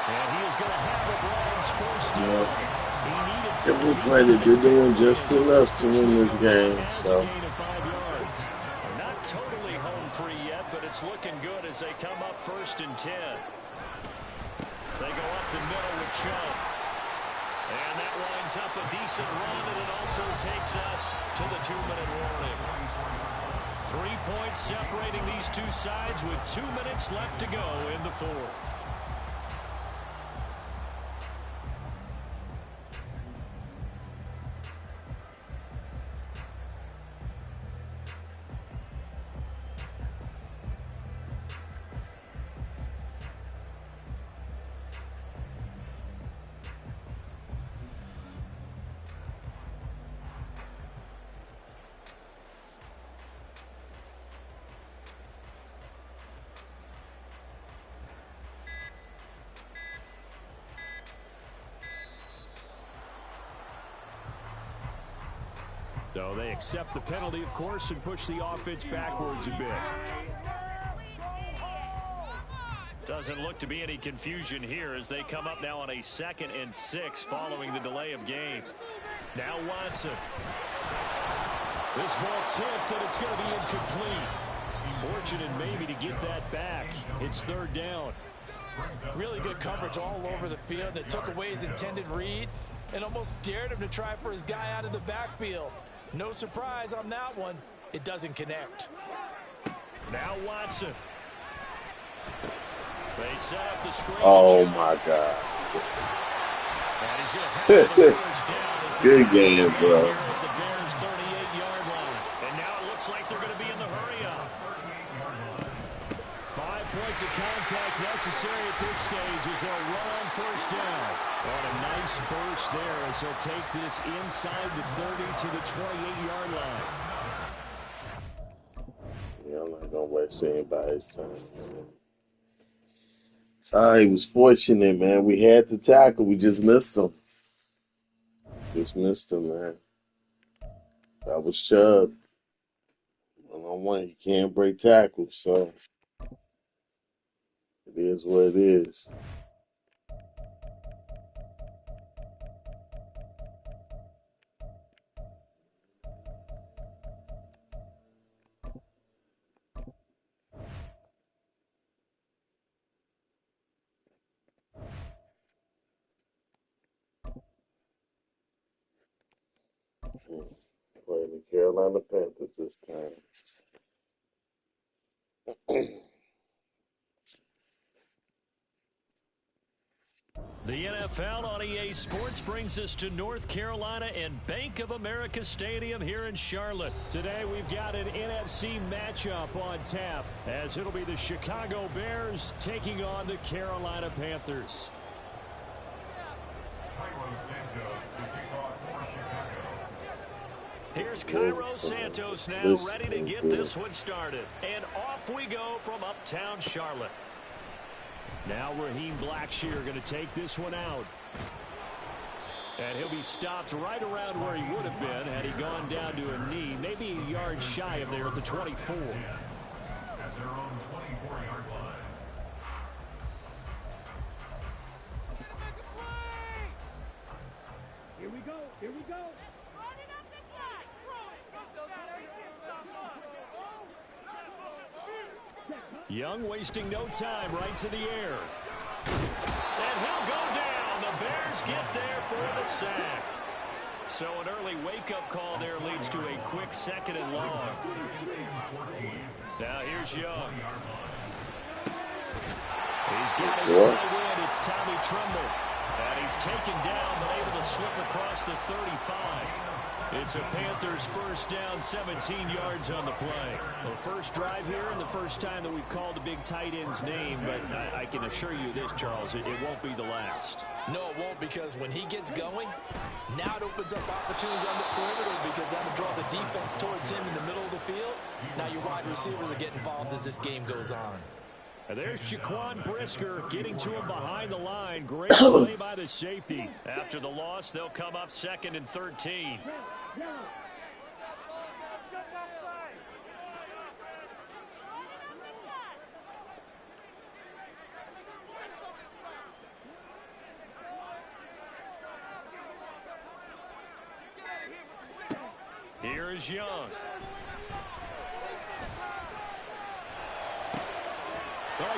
And he is going to have the Browns first down. He needed Give them credit. They're doing just enough to win this game. So. Not totally home free yet, but it's looking good as they come up 1st and 10. They go up the middle with Chubb. And that winds up a decent run, and it also takes us to the 2-minute warning. 3 points separating these two sides with 2 minutes left to go in the 4th. So they accept the penalty, of course, and push the offense backwards a bit. Doesn't look to be any confusion here as they come up now on a 2nd and 6 following the delay of game. Now Watson. This ball tipped, and it's going to be incomplete. Fortunate maybe to get that back. It's 3rd down. Really good coverage all over the field. They took away his intended read and almost dared him to try for his guy out of the backfield. No surprise on that one. It doesn't connect. Now Watson. They set up the screen. Oh, my God. And he's going to have the first down as the Good game, bro. At the Bears' 38-yard line. And now it looks like they're going to be in the hurry-up. 5 points of contact necessary at this stage as they'll run on 1st down. And a nice burst there as they'll take this inside the 30 to the 28-yard line. Yeah, I'm not going to waste anybody's time. He was fortunate, man. We had the tackle. We just missed him. Just missed him, man. That was Chubb. 1-on-1. He can't break tackles, so it is what it is. Playing the Carolina Panthers this time. The NFL on EA Sports brings us to North Carolina and Bank of America Stadium here in Charlotte. Today we've got an NFC matchup on tap as it'll be the Chicago Bears taking on the Carolina Panthers. Here's Cairo Santos now ready to get this one started. And off we go from uptown Charlotte. Now Raheem Blackshear going to take this one out. And he'll be stopped right around where he would have been had he gone down to a knee, maybe a yard shy of there at the 24. At their own 24-yard line. Here we go. Here we go. Young wasting no time, right to the air. And he'll go down. The Bears get there for the sack. So an early wake-up call there leads to a quick 2nd and long. Now here's Young. He's got his tight end. It's Tommy Tremble. And he's taken down but able to slip across the 35. It's a Panthers first down, 17 yards on the play. Well, first drive here and the first time that we've called a big tight end's name, but I can assure you this, Charles, it won't be the last. No, it won't, because when he gets going, now it opens up opportunities on the perimeter because that will draw the defense towards him in the middle of the field. Now your wide receivers will get involved as this game goes on. And there's Jaquan Brisker getting to him behind the line. Great play by the safety. After the loss, they'll come up 2nd and 13. is Young.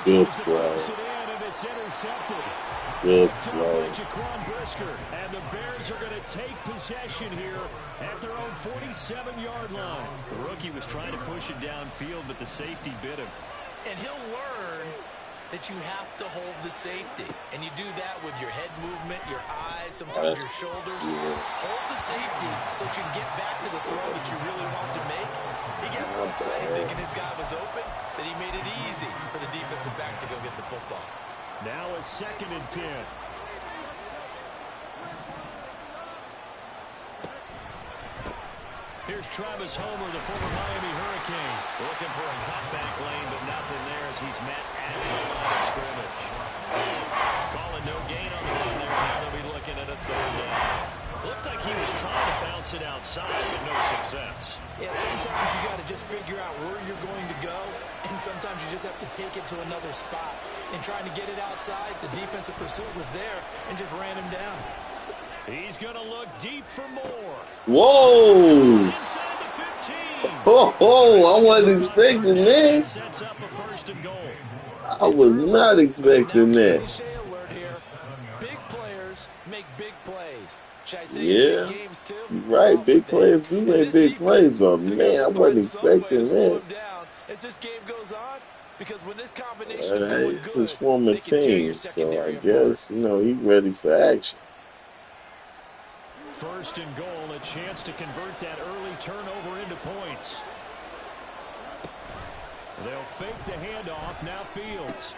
Good play. And it's intercepted. Good Tough play. by Jaquan Brisker. And the Bears are going to take possession here at their own 47-yard line. The rookie was trying to push it downfield, but the safety bit him. And he'll learn that you have to hold the safety. And you do that with your head movement, your eyes, sometimes your shoulders. Hold the safety so that you can get back to the throw that you really want to make. He got so excited thinking his guy was open that he made it easy for the defensive back to go get the football. Now a 2nd and 10. Here's Travis Homer, the former Miami Hurricane. Looking for a cutback lane, but nothing there as he's met at the line of scrimmage. Calling no gain on the run there. Now they'll be looking at a 3rd down. Looked like he was trying to bounce it outside, but no success. Yeah, sometimes you got to just figure out where you're going to go, and sometimes you just have to take it to another spot. And trying to get it outside, the defensive pursuit was there and just ran him down. He's going to look deep for more. Whoa! Inside the 15. Oh, I wasn't expecting that. Sets up a 1st and goal. I was not expecting that. Alert here. Big players make big plays. Should I say Yeah, games too? you're right. Big players do make big plays, but man, I wasn't expecting that. As this game goes on, because when this combination is Hey, going it's good, his former they can tear your team, so I secondary guess, he's ready for action. 1st and goal, a chance to convert that early turnover into points. They'll fake the handoff. Now Fields.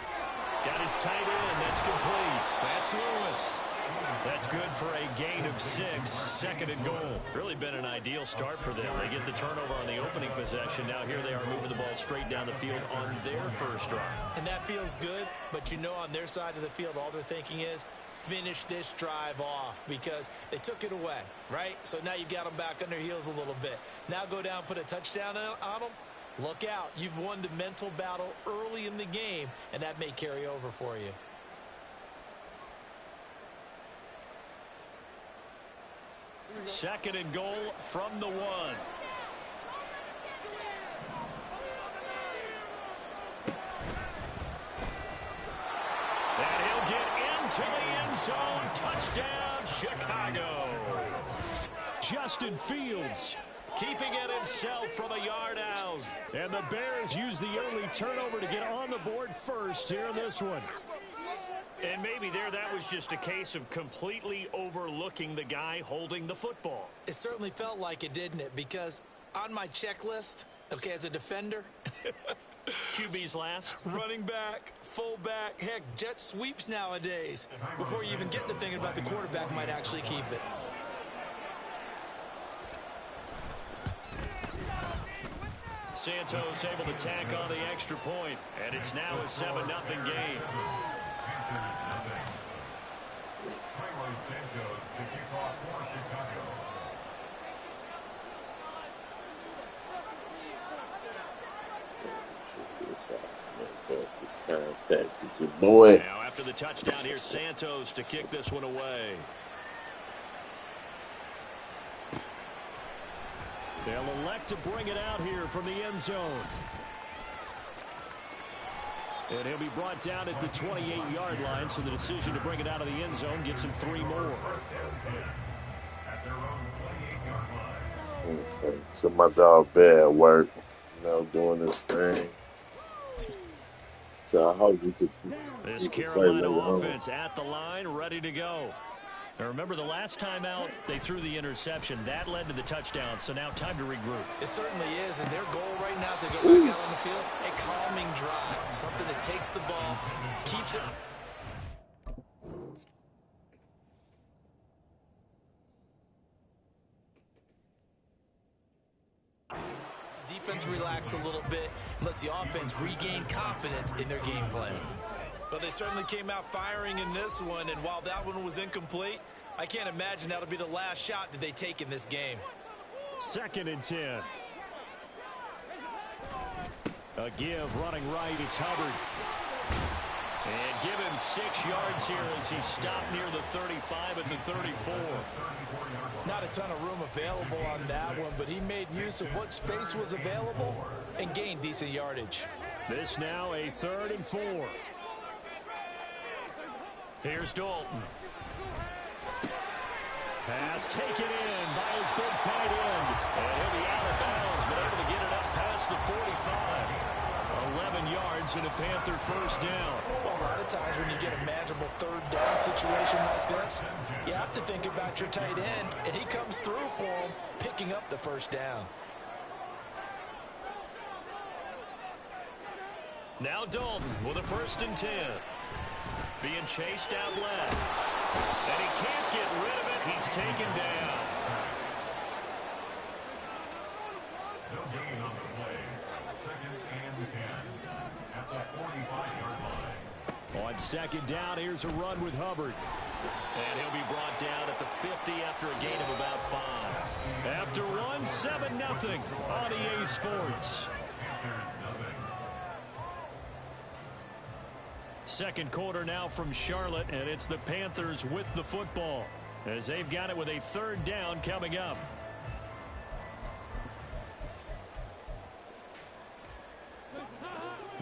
Got his tight end. That's complete. That's Lewis. That's good for a gain of 6. 2nd and goal. Really been an ideal start for them. They get the turnover on the opening possession. Now here they are moving the ball straight down the field on their 1st drive. And that feels good, but on their side of the field, all they're thinking is finish this drive off because they took it away, right? So now you've got them back on their heels a little bit. Now go down, put a touchdown on them. Look out. You've won the mental battle early in the game, and that may carry over for you. Second and goal from the 1. And he'll get into the end zone. Touchdown, Chicago. Justin Fields keeping it himself from a yard out. And the Bears use the early turnover to get on the board first here in this one. And maybe that was just a case of completely overlooking the guy holding the football. It certainly felt like it, didn't it? Because on my checklist, okay, as a defender, QB's last. running back, fullback, heck, jet sweeps nowadays. Before you even get to thinking about the quarterback might actually keep it. Santos able to tack on the extra point, and it's now a 7-0 game. Carlos Santos to kick off for Chicago. This contact with your boy. Now after the touchdown, here's Santos to kick this one away. They'll elect to bring it out here from the end zone. And he'll be brought down at the 28-yard line, so the decision to bring it out of the end zone gets him 3 more. At their own 28-yard line. Okay. So my dog Bear at work, doing this thing. So I hope you could. This Carolina offense at the line, ready to go. Now remember, the last time out, they threw the interception. That led to the touchdown, so now time to regroup. It certainly is, and their goal right now as they go back out on the field, a calming drive, something that takes the ball, keeps it. The defense relax a little bit and lets the offense regain confidence in their game plan. Well, they certainly came out firing in this one, and while that one was incomplete, I can't imagine that'll be the last shot that they take in this game. 2nd and 10. A give running right. It's Hubbard. And give him 6 6 yards here as he stopped near the 35 at the 34. Not a ton of room available on that one, but he made use of what space was available and gained decent yardage. This now a 3rd and 4. Here's Dalton. Pass taken in by his big tight end. And he'll be out of bounds, but able to get it up past the 45. 11 yards and a Panther first down. Well, a lot of times when you get a manageable 3rd down situation like this, you have to think about your tight end, and he comes through for him, picking up the first down. Now Dalton with a 1st and 10. Being chased out left. And he can't get rid of it. He's taken down. No gain on the play. 2nd and 10 at the 45-yard line. On 2nd down, here's a run with Hubbard. And he'll be brought down at the 50 after a gain of about 5. After run, 7-0 on EA Sports. Second quarter now from Charlotte, and it's the Panthers with the football as they've got it with a 3rd down coming up.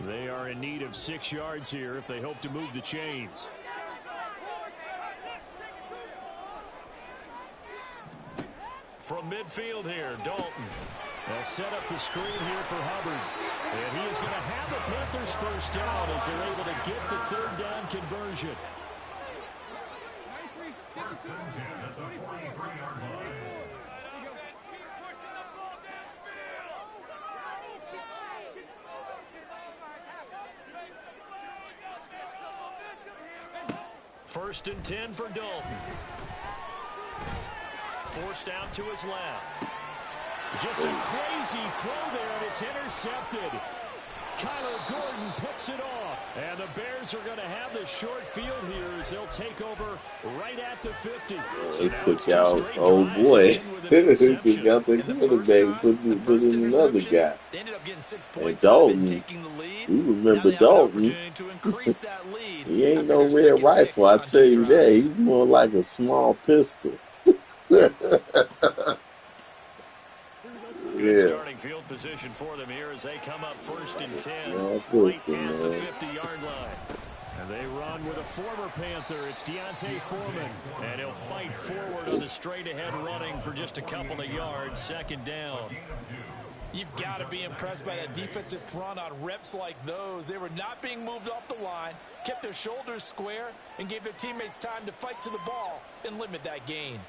They are in need of 6 yards here if they hope to move the chains. From midfield here, Dalton. They'll set up the screen here for Hubbard. And he is going to have the Panthers first down as they're able to get the 3rd down conversion. 1st and 10 at the 43-yard line. First and 10 for Dalton. Forced out to his left. Just a crazy throw there, and it's intercepted. Kyler Gordon picks it off. And the Bears are going to have the short field here as they'll take over right at the 50. They took out, oh boy, they took out the quarterback, put in another guy. They ended up getting 6 And points Dalton, taking the lead. you remember Now they have an Dalton. opportunity to increase that lead. He ain't after no their red second rifle, pick I on tell 2 you that. drives. He's more like a small pistol. Good starting field position for them here as they come up 1st and 10 right at the 50-yard line. And they run with a former Panther. It's Deontay Foreman. And he'll fight forward on the straight-ahead running for just a couple of yards. 2nd down. You've got to be impressed by that defensive front on reps like those. They were not being moved off the line, kept their shoulders square, and gave their teammates time to fight to the ball and limit that gain.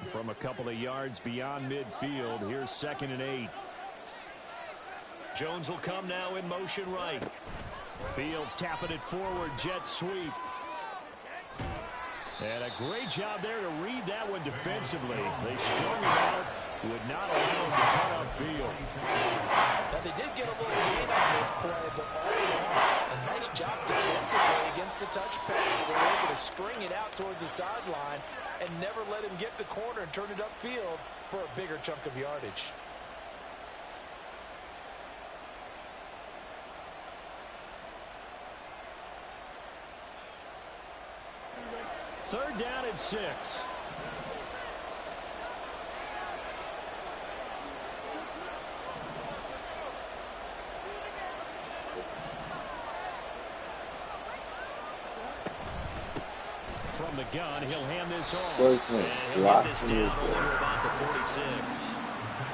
From a couple of yards beyond midfield, here's 2nd and 8. Jones will come now in motion right. Fields tapping it forward, jet sweep. And a great job there to read that one defensively. They strung him out, would not allow him to cut upfield. Now they did get a little gain on this play, but all in all, a nice job defensively against the touch pass. They were able to string it out towards the sideline and never let him get the corner and turn it upfield for a bigger chunk of yardage. Third down and 6. From the gun, he'll hand this off. And he'll get this down over about the 46.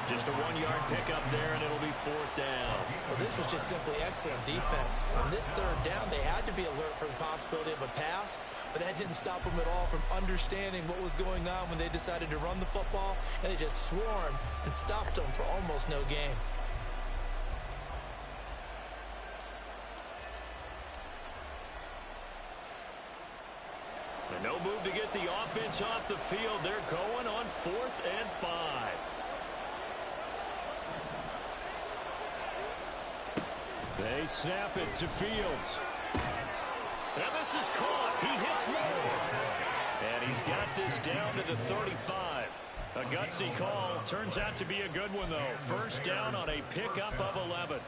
Just a 1-yard pickup there, and it'll be 4th down. Well, this was just simply excellent defense. On this 3rd down, they had to be alert for the possibility of a pass, but that didn't stop them at all from understanding what was going on when they decided to run the football, and they just swarmed and stopped them for almost no gain. And no move to get the offense off the field. They're going on 4th and 5. They snap it to Fields. And this is caught. He hits low. And he's got this down to the 35. A gutsy call. Turns out to be a good one, though. First down on a pickup of 11.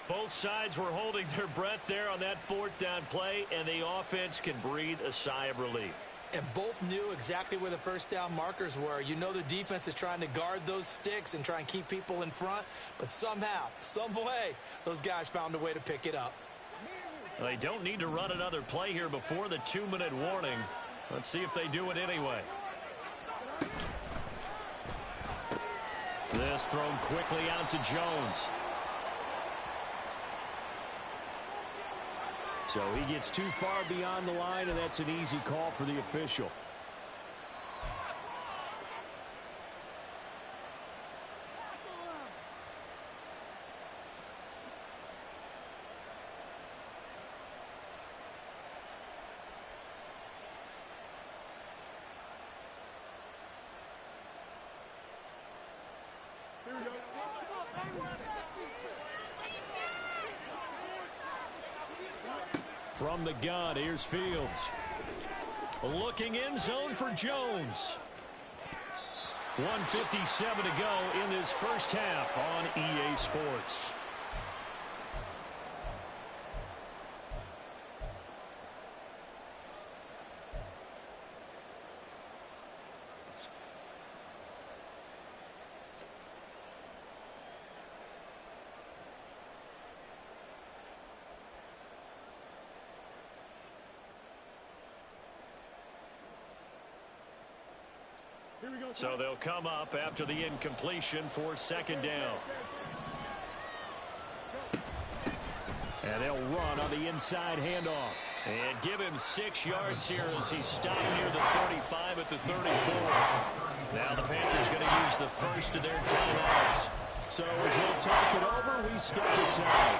Both sides were holding their breath there on that fourth down play, and the offense can breathe a sigh of relief. And both knew exactly where the first down markers were. You know the defense is trying to guard those sticks and try and keep people in front, but somehow, some way, those guys found a way to pick it up. They don't need to run another play here before the 2-minute warning. Let's see if they do it anyway. This thrown quickly out to Jones. So he gets too far beyond the line, and that's an easy call for the official. From the gun, here's Fields. Looking end zone for Jones. 1:57 to go in this first half on EA Sports. So they'll come up after the incompletion for second down. And they'll run on the inside handoff. And give him 6 yards here as he stopped near the 45 at the 34. Now the Panthers going to use the first of their timeouts. So as we'll talk it over, we step aside.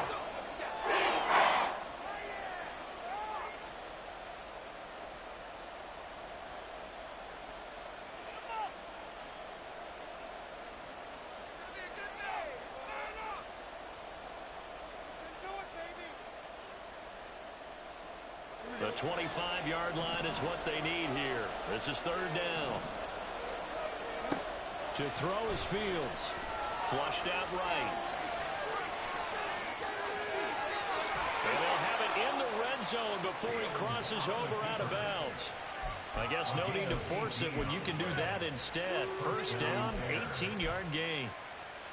The 25-yard line is what they need here. This is third down. To throw is Fields. Flushed out right. And they'll have it in the red zone before he crosses over out of bounds. I guess no need to force it when you can do that instead. First down, 18-yard gain.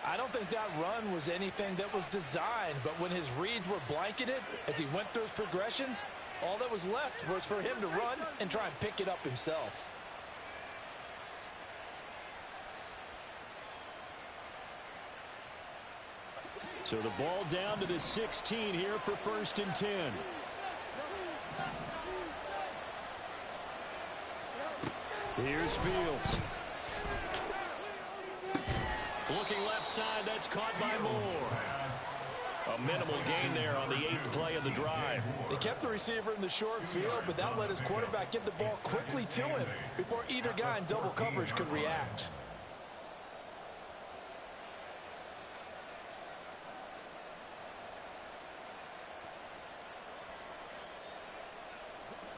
I don't think that run was anything that was designed, but when his reads were blanketed as he went through his progressions, all that was left was for him to run and try and pick it up himself. So the ball down to the 16 here for first and 10. Here's Fields. Looking left side, that's caught by Moore. A minimal gain there on the 8th play of the drive. They kept the receiver in the short field, but that let his quarterback get the ball quickly to him before either guy in double coverage could react.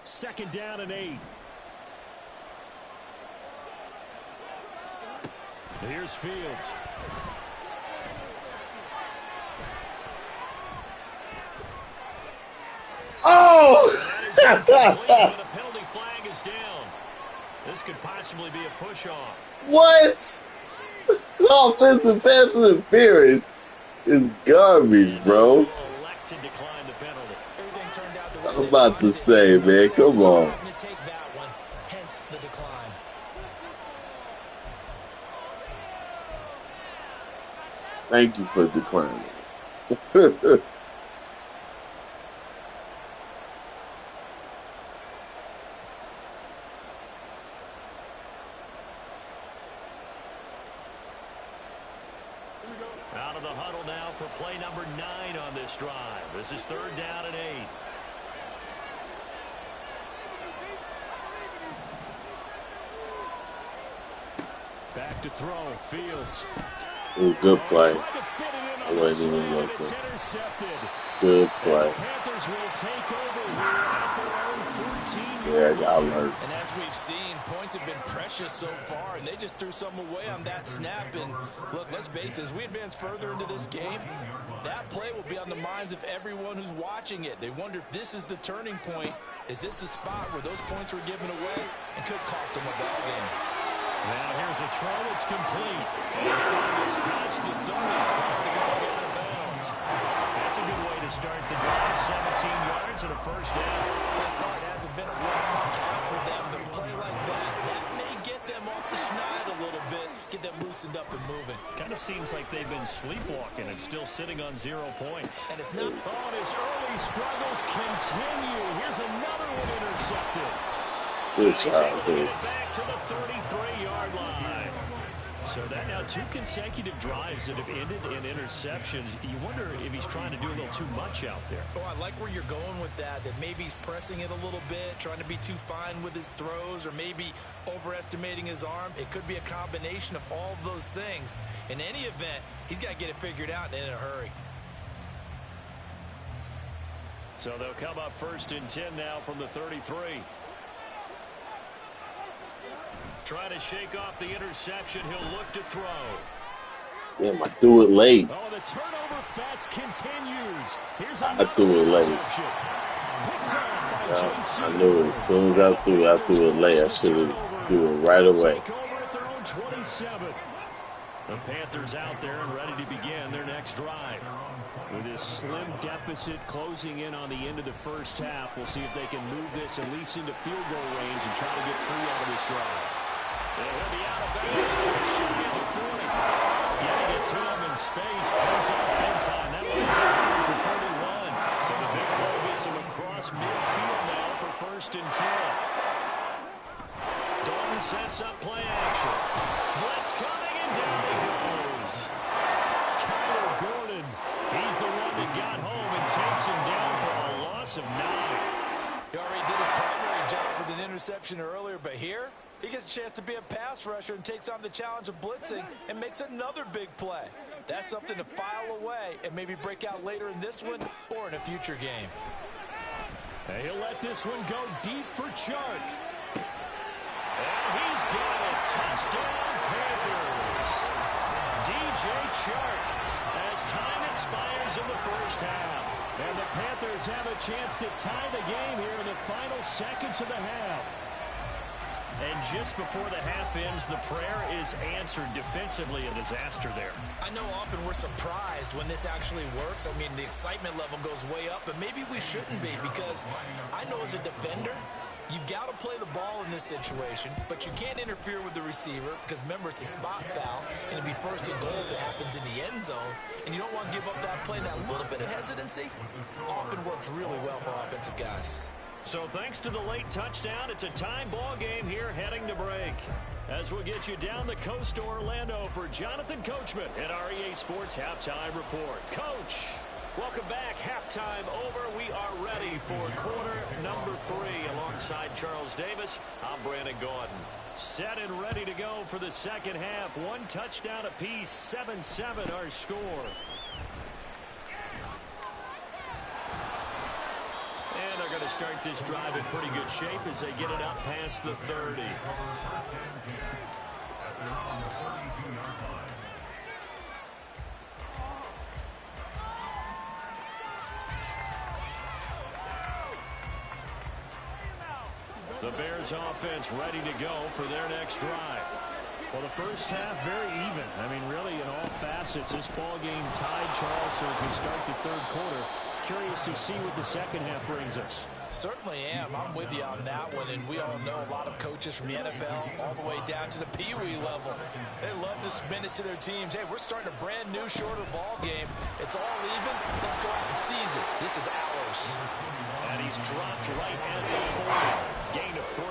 Second down and 8. Here's Fields. Oh! A penalty flag is down. This could possibly be a push-off. What? Offensive pass interference is garbage, bro. Elect to decline the penalty. Everything turned out the way I'm about to say, man, come on. to take that one, hence the decline. Thank you for declining. Out of the huddle now for play number 9 on this drive. This is third down and 8. Back to throw. Fields. Ooh, good Oh, he play. tried to fit it in I on the wasn't slant, even and it's looking. intercepted. Good And the play. Panthers will take over here at their own Yeah, 14-yard y'all line. hurt. And as we've seen, points have been precious so far, and they just threw some away on that snap. And look, let's face it, as we advance further into this game, that play will be on the minds of everyone who's watching it. They wonder if this is the turning point. Is this the spot where those points were given away and could cost them a ball game? Now here's a throw that's complete. It's past the 30. Probably going to get out of bounds. That's a good way to start the drive. 17 yards and a first down. Thus far, it hasn't been a real fun half for them. The play like that may get them off the schneid a little bit, get them loosened up and moving. Kind of seems like they've been sleepwalking and still sitting on 0 points. And it's not... Oh, and his early struggles continue. Here's another one intercepted. Good He's job, able to get it Hicks. back to the 33-yard line. So that now 2 consecutive drives that have ended in interceptions. You wonder if he's trying to do a little too much out there. Oh, I like where you're going with that maybe he's pressing it a little bit, trying to be too fine with his throws, or maybe overestimating his arm. It could be a combination of all of those things. In any event, he's got to get it figured out and in a hurry. So they'll come up 1st and 10 now from the 33. Trying to shake off the interception. He'll look to throw. Damn, I threw it late. Oh, the turnover fest continues. Here's I threw it late. I knew it. As soon as I threw it late. I should have threw it right away. Take over at their own 27. The Panthers out there and ready to begin their next drive. With this slim deficit closing in on the end of the first half, we'll see if they can move this at least into field goal range and try to get 3 out of this drive. He'll be out of bounds just shy of the 40. Getting it to him in space. Pulls up big time. That one's in for 31. So the big play gets him across midfield now for 1st and 10. Dalton sets up play action. Blitz coming and down he goes. Kyler Gordon. He's the one that got home and takes him down for a loss of 9. He already did his primary job with an interception earlier, but here he gets a chance to be a pass rusher and takes on the challenge of blitzing and makes another big play. That's something to file away and maybe break out later in this one or in a future game. And he'll let this one go deep for Chark. And he's got it. Touchdown, Panthers. DJ Chark as time expires in the first half. And the Panthers have a chance to tie the game here in the final seconds of the half. And just before the half ends, the prayer is answered. Defensively, a disaster there. I know often we're surprised when this actually works. I mean, the excitement level goes way up, but maybe we shouldn't be, because I know as a defender, you've got to play the ball in this situation, but you can't interfere with the receiver because, remember, it's a spot foul, and it'd be 1st and goal if it happens in the end zone, and you don't want to give up that play. That little bit of hesitancy often works really well for offensive guys. So thanks to the late touchdown, it's a time ball game here heading to break. As we'll get you down the coast to Orlando for Jonathan Coachman at REA Sports Halftime Report. Coach, welcome back. Halftime over. We are ready for quarter number 3 alongside Charles Davis. I'm Brandon Gordon. Set and ready to go for the second half. 1 touchdown apiece, 7-7 our score. And they're going to start this drive in pretty good shape as they get it up past the 30. The Bears offense ready to go for their next drive. Well, the first half very even. I mean, really in all facets, this ball game tied, Charles. So as we start the third quarter, curious to see what the second half brings us. Certainly am. I'm with you on that one, and we all know a lot of coaches from the NFL all the way down to the Pee-wee level. They love to spin it to their teams. Hey, we're starting a brand new, shorter ball game. It's all even. Let's go out and seize it. This is ours. And he's dropped right at the 40. Gain of 3.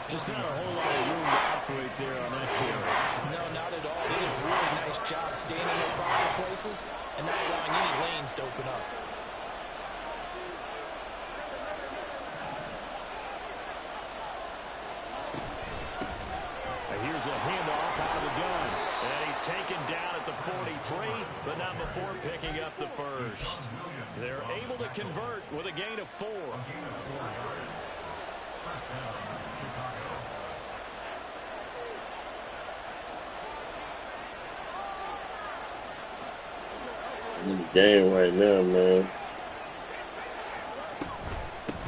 Just not a whole lot of room to operate there on that carry. No, not at all. They did a really nice job staying in their proper places and not allowing any lanes to open up. Here's a handoff out of the gun. And he's taken down at first. They're able to convert with a gain of 4. I'm in the game right now, man.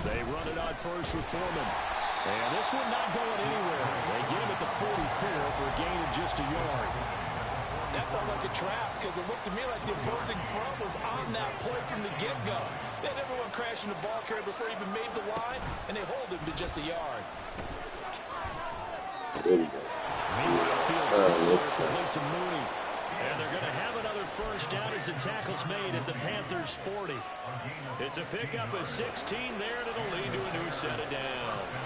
They run it on first with Foreman. And this one not going anywhere. They get him at the 44 for a gain of just a yard. That felt like a trap because it looked to me like the opposing front was on that play from the get-go. They had everyone crashing the ball carrier before he even made the line, and they hold him to just a yard. There we go. To Mooney. And they're going to have another first down as the tackle's made at the Panthers' 40. It's a pickup of 16 there, and it'll lead to a new set of downs.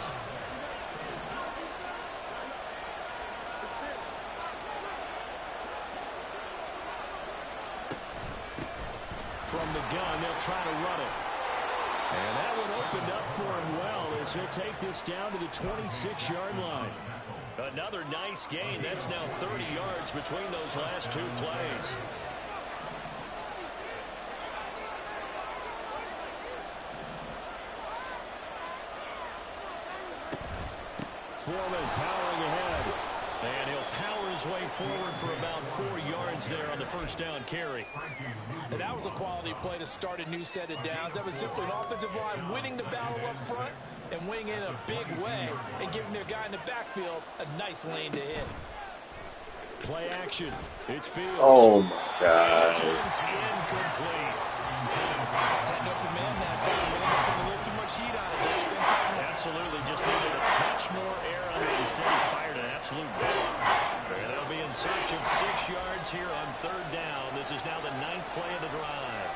From the gun, they'll try to run it. And that one opened up for him well as he'll take this down to the 26-yard line. Another nice gain. That's now 30 yards between those last 2 plays. Foreman powering ahead. And he'll power his way forward for about 4 yards there on the first down carry. And that was a quality play to start a new set of downs. That was simply an offensive line winning the battle up front and winning in a big way and giving their guy in the backfield a nice lane to hit. Play action. It's Fields. Oh, my God. Incomplete. Had an open man that time. They ended up putting a little too much heat on it. Absolutely. Just needed a touch more air on it. Instead, he fired an absolute belly. And they'll be in search of 6 yards here on third down. This is now the 9th play of the drive.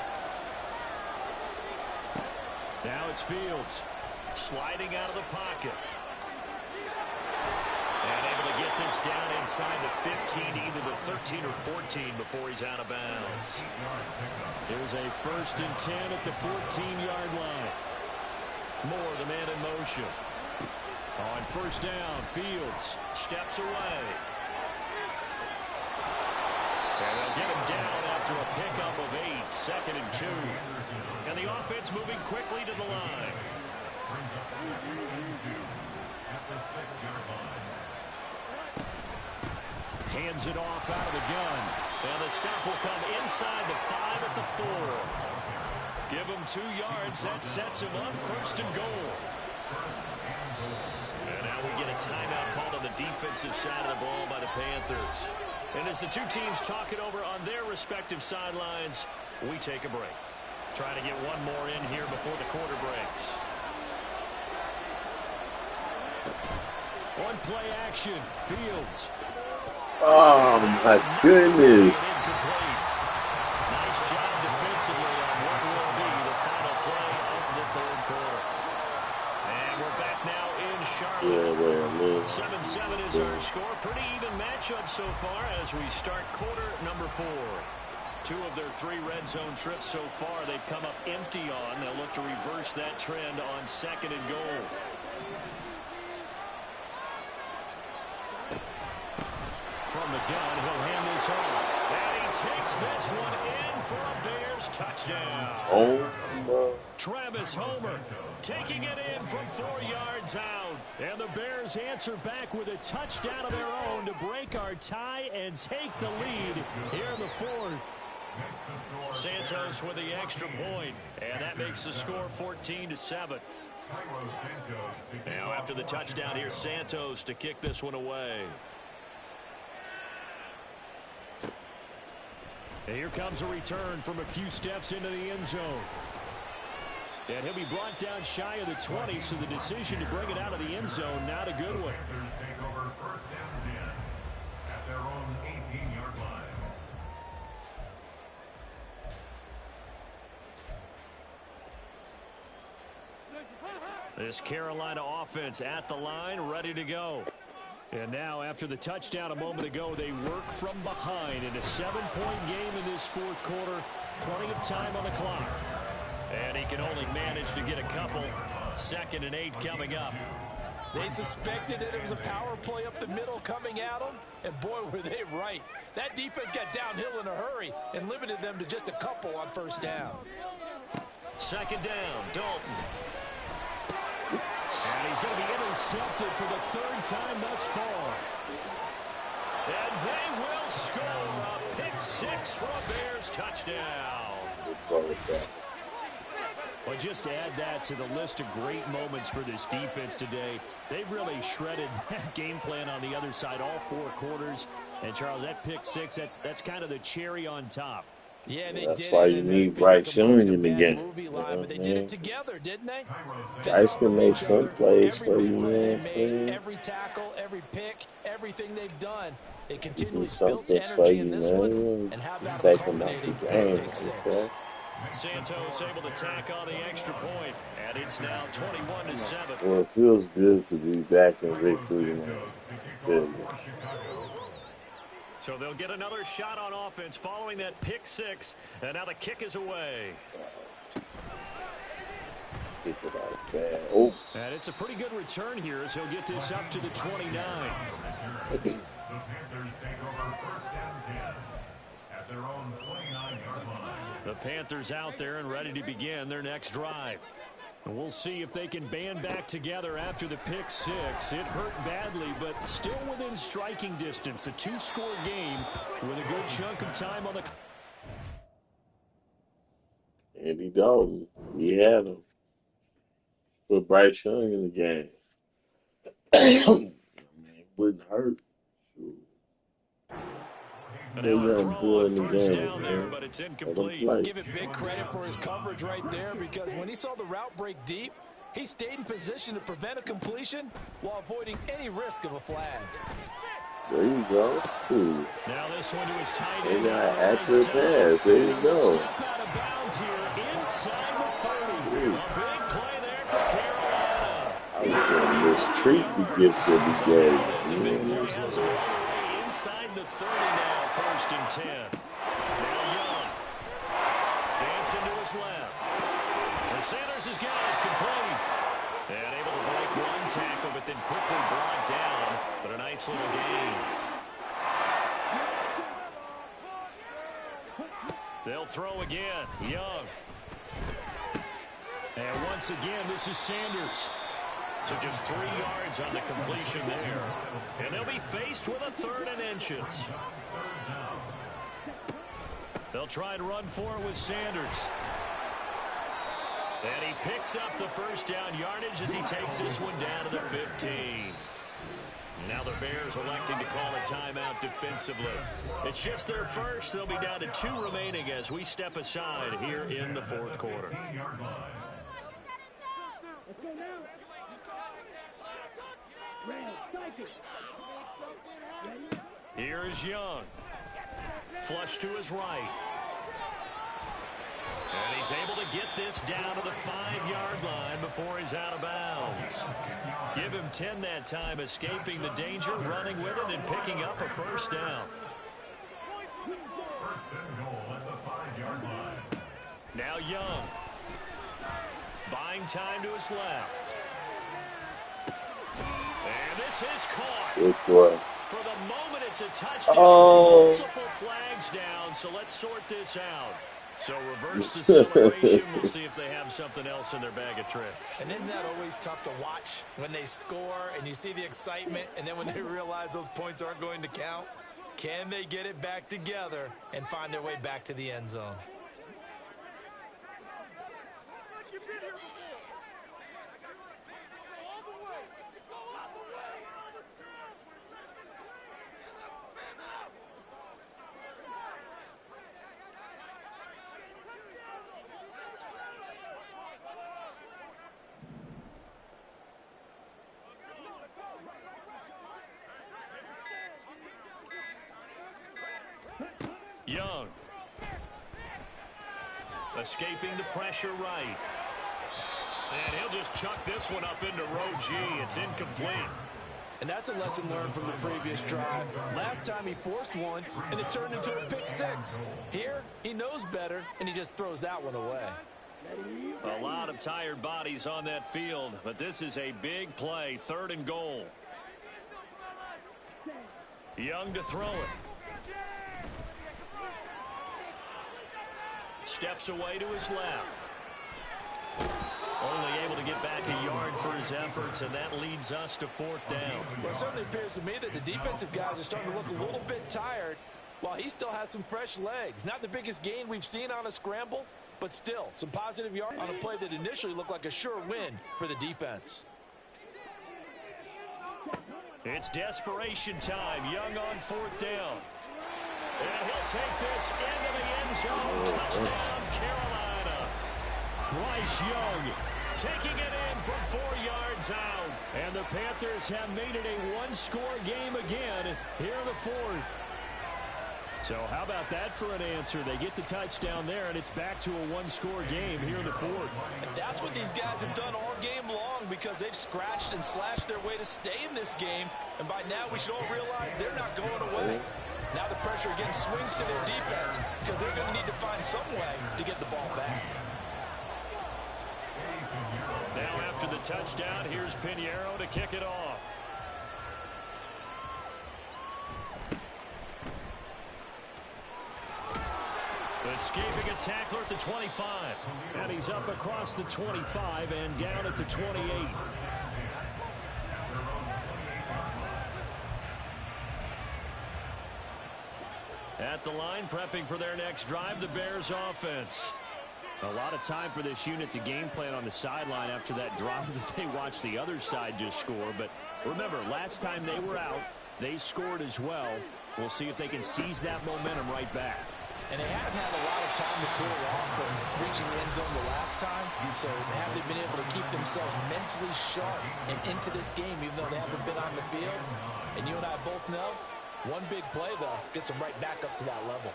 Now it's Fields. Sliding out of the pocket. And able to get this down inside the 15, either the 13 or 14 before he's out of bounds. It was a 1st and 10 at the 14-yard line. Moore, the man in motion. On first down, Fields steps away. And they'll get him down after a pickup of 8, 2nd and 2. And the offense moving quickly to the line. Hands it off out of the gun. And the stop will come inside the 5 at the 4. Give him 2 yards. That sets him up 1st and goal. And now we get a timeout called on the defensive side of the ball by the Panthers. And as the two teams talk it over on their respective sidelines, we take a break. Trying to get one more in here before the quarter breaks. On play action, Fields. Oh, my goodness. Nice job defensively on what will be the final play of the 3rd quarter. And we're back now in Charlotte. 7-7 is our score. Pretty even matchup so far as we start quarter number 4. 2 of their 3 red zone trips so far they've come up empty on. They'll look to reverse that trend on 2nd and goal. From the gun, he'll hand this off. And he takes this one in for a Bears touchdown. Oh, Travis Homer taking it in from 4 yards out. And the Bears answer back with a touchdown of their own to break our tie and take the lead here in the 4th. Santos with the extra point, and that makes the score 14-7. Now after the touchdown, here's Santos to kick this one away. And here comes a return from a few steps into the end zone. And he'll be brought down shy of the 20, so the decision to bring it out of the end zone, not a good one. Take over 1st and 10 at their own 18-yard line. This Carolina offense at the line, ready to go. And now, after the touchdown a moment ago, they work from behind in a 7-point game in this 4th quarter. Plenty of time on the clock. And he can only manage to get a couple. 2nd and 8 coming up. They suspected that it was a power play up the middle coming at them, and boy, were they right. That defense got downhill in a hurry and limited them to just a couple on first down. Second down, Dalton. And he's going to be intercepted for the third time thus far. And they will score a pick six for a Bears touchdown. Well, just to add that to the list of great moments for this defense today, they've really shredded that game plan on the other side all four quarters. And, Charles, that pick six, that's kind of the cherry on top. Yeah, and that's why you need Bryce Young in the game. But they did it together, didn't they? Bryce can make some plays for you, man. Every tackle, every pick, everything they've done. They continually built the energy in this one and have that culminating game. Santos able to tack on the extra point, and it's now 21-7. Well, it feels good to be back in victory, man. Good. So they'll get another shot on offense following that pick six, and now the kick is away. Oh. And it's a pretty good return here as he'll get this up to the 29. The Panthers take over first and 10 at their own 29-yard line. The Panthers out there and ready to begin their next drive. And we'll see if they can band back together after the pick six. It hurt badly, but still within striking distance. A two-score game with a good chunk of time on the... Andy Dalton, he had him. Put Bryce Young in the game. It wouldn't hurt. But it's incomplete. Give it big credit for his coverage right there, because when he saw the route break deep, he stayed in position to prevent a completion while avoiding any risk of a flag. There you go. Ooh. Now this one to his tight end. They got accurate pass. There you go. Step out of bounds here inside the 30. A big play there for Carolina. I was going to mistreat the gifts of this game. Inside the 30 now, first and 10. Now Young. Dancing to his left. And Sanders has got it complete. And able to break one tackle, but then quickly brought down. But a nice little gain. They'll throw again. Young. And once again, this is Sanders. So just 3 yards on the completion there. And they'll be faced with a third and inches. They'll try and run for it with Sanders. And he picks up the first down yardage as he takes this one down to the 15. Now the Bears electing to call a timeout defensively. It's just their first. They'll be down to 2 remaining as we step aside here in the fourth quarter. Here is Young. Flush to his right. And he's able to get this down to the 5-yard line before he's out of bounds. Give him 10 that time, escaping the danger, running with it, and picking up a first down. First and goal at the 5-yard line. Now Young. Buying time to his left. And this is caught. Good throw. For the moment, it's a touchdown. Multiple flags down, so let's sort this out. So reverse the celebration. We'll see if they have something else in their bag of tricks. And isn't that always tough to watch when they score and you see the excitement, and then when they realize those points aren't going to count? Can they get it back together and find their way back to the end zone? Young. Escaping the pressure right. And he'll just chuck this one up into row G. It's incomplete. And that's a lesson learned from the previous drive. Last time he forced one, and it turned into a pick six. Here, he knows better, and he just throws that one away. A lot of tired bodies on that field, but this is a big play, 3rd and goal. Young to throw it. Steps away to his left. Only able to get back a yard for his efforts, and that leads us to 4th down. Well, it certainly appears to me that the defensive guys are starting to look a little bit tired while he still has some fresh legs. Not the biggest gain we've seen on a scramble, but still some positive yards on a play that initially looked like a sure win for the defense. It's desperation time. Young on 4th down. And he'll take this into the end zone. Touchdown, Carolina. Bryce Young taking it in from 4 yards out. And the Panthers have made it a one-score game again here in the 4th. So how about that for an answer? They get the touchdown there, and it's back to a one-score game here in the 4th. And that's what these guys have done all game long, because they've scratched and slashed their way to stay in this game. And by now we should all realize they're not going away. Now the pressure again swings to their defense, because they're going to need to find some way to get the ball back. Now after the touchdown, here's Pinheiro to kick it off. Escaping a tackler at the 25. And he's up across the 25 and down at the 28. At the line, prepping for their next drive, the Bears offense. A lot of time for this unit to game plan on the sideline after that drive that they watched the other side just score. But remember, last time they were out, they scored as well. We'll see if they can seize that momentum right back. And they haven't had a lot of time to cool off from reaching the end zone the last time. So have they been able to keep themselves mentally sharp and into this game, even though they haven't been on the field? And you and I both know, one big play, though, gets them right back up to that level.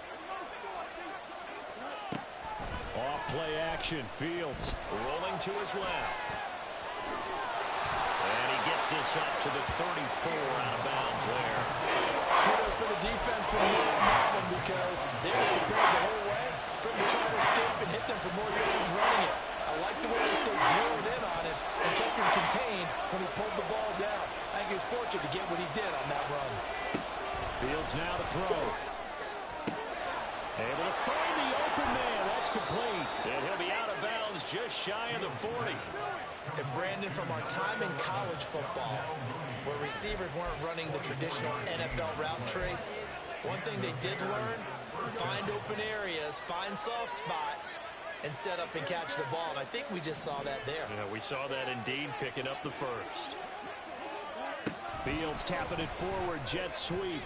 Off play action. Fields rolling to his left. And he gets this up to the 34 out of bounds there. Kudos for the defense from Madden, because they were prepared the whole way for him to try to escape and hit them for more yards running it. I like the way they stayed zeroed in on it and kept him contained when he pulled the ball down. I think he was fortunate to get what he did on that run. Fields now to throw. Able to find the open man. That's complete. And he'll be out of bounds just shy of the 40. And Brandon, from our time in college football, where receivers weren't running the traditional NFL route tree, one thing they did learn, find open areas, find soft spots, and set up and catch the ball. And I think we just saw that there. Yeah, we saw that indeed, picking up the first. Fields tapping it forward, jet sweep.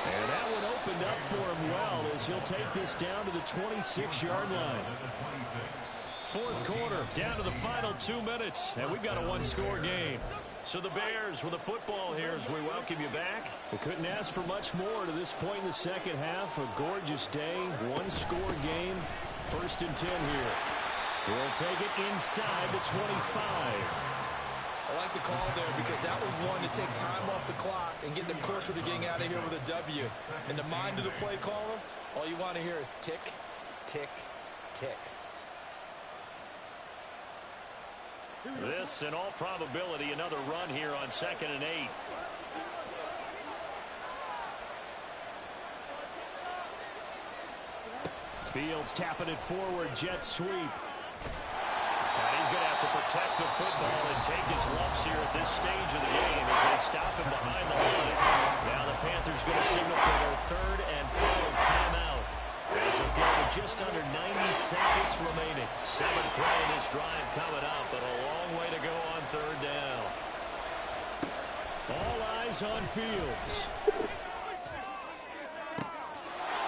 And that one opened up for him well, as he'll take this down to the 26-yard line. 4th quarter, down to the final 2 minutes, and we've got a one-score game. So the Bears with the football here as we welcome you back. We couldn't ask for much more to this point in the second half. A gorgeous day, one-score game, 1st and 10 here. We'll take it inside the 25. I like the call there, because that was one to take time off the clock and get them closer to getting out of here with a W. In the mind of the play caller, all you want to hear is tick, tick, tick. This, in all probability, another run here on 2nd and 8. Fields tapping it forward, jet sweep. And he's going to have to protect the football and take his lumps here at this stage of the game as they stop him behind the line. Now the Panthers going to signal for their 3rd and final timeout, as they'll go with just under 90 seconds remaining. 7th play in this drive coming up, but a long way to go on 3rd down. All eyes on Fields.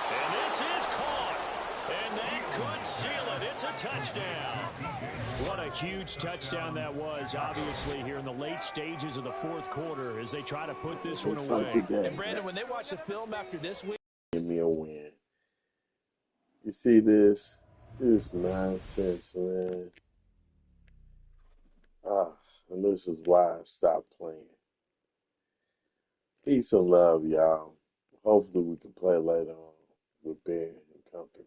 And this is caught. And that could seal it. It's a touchdown. What a huge touchdown that was, obviously, here in the late stages of the 4th quarter as they try to put this one away. And Brandon, when they watch the film after this week, give me a win. You see this? This nonsense, man. And this is why I stopped playing. Peace and love, y'all. Hopefully we can play later on with Bear and company.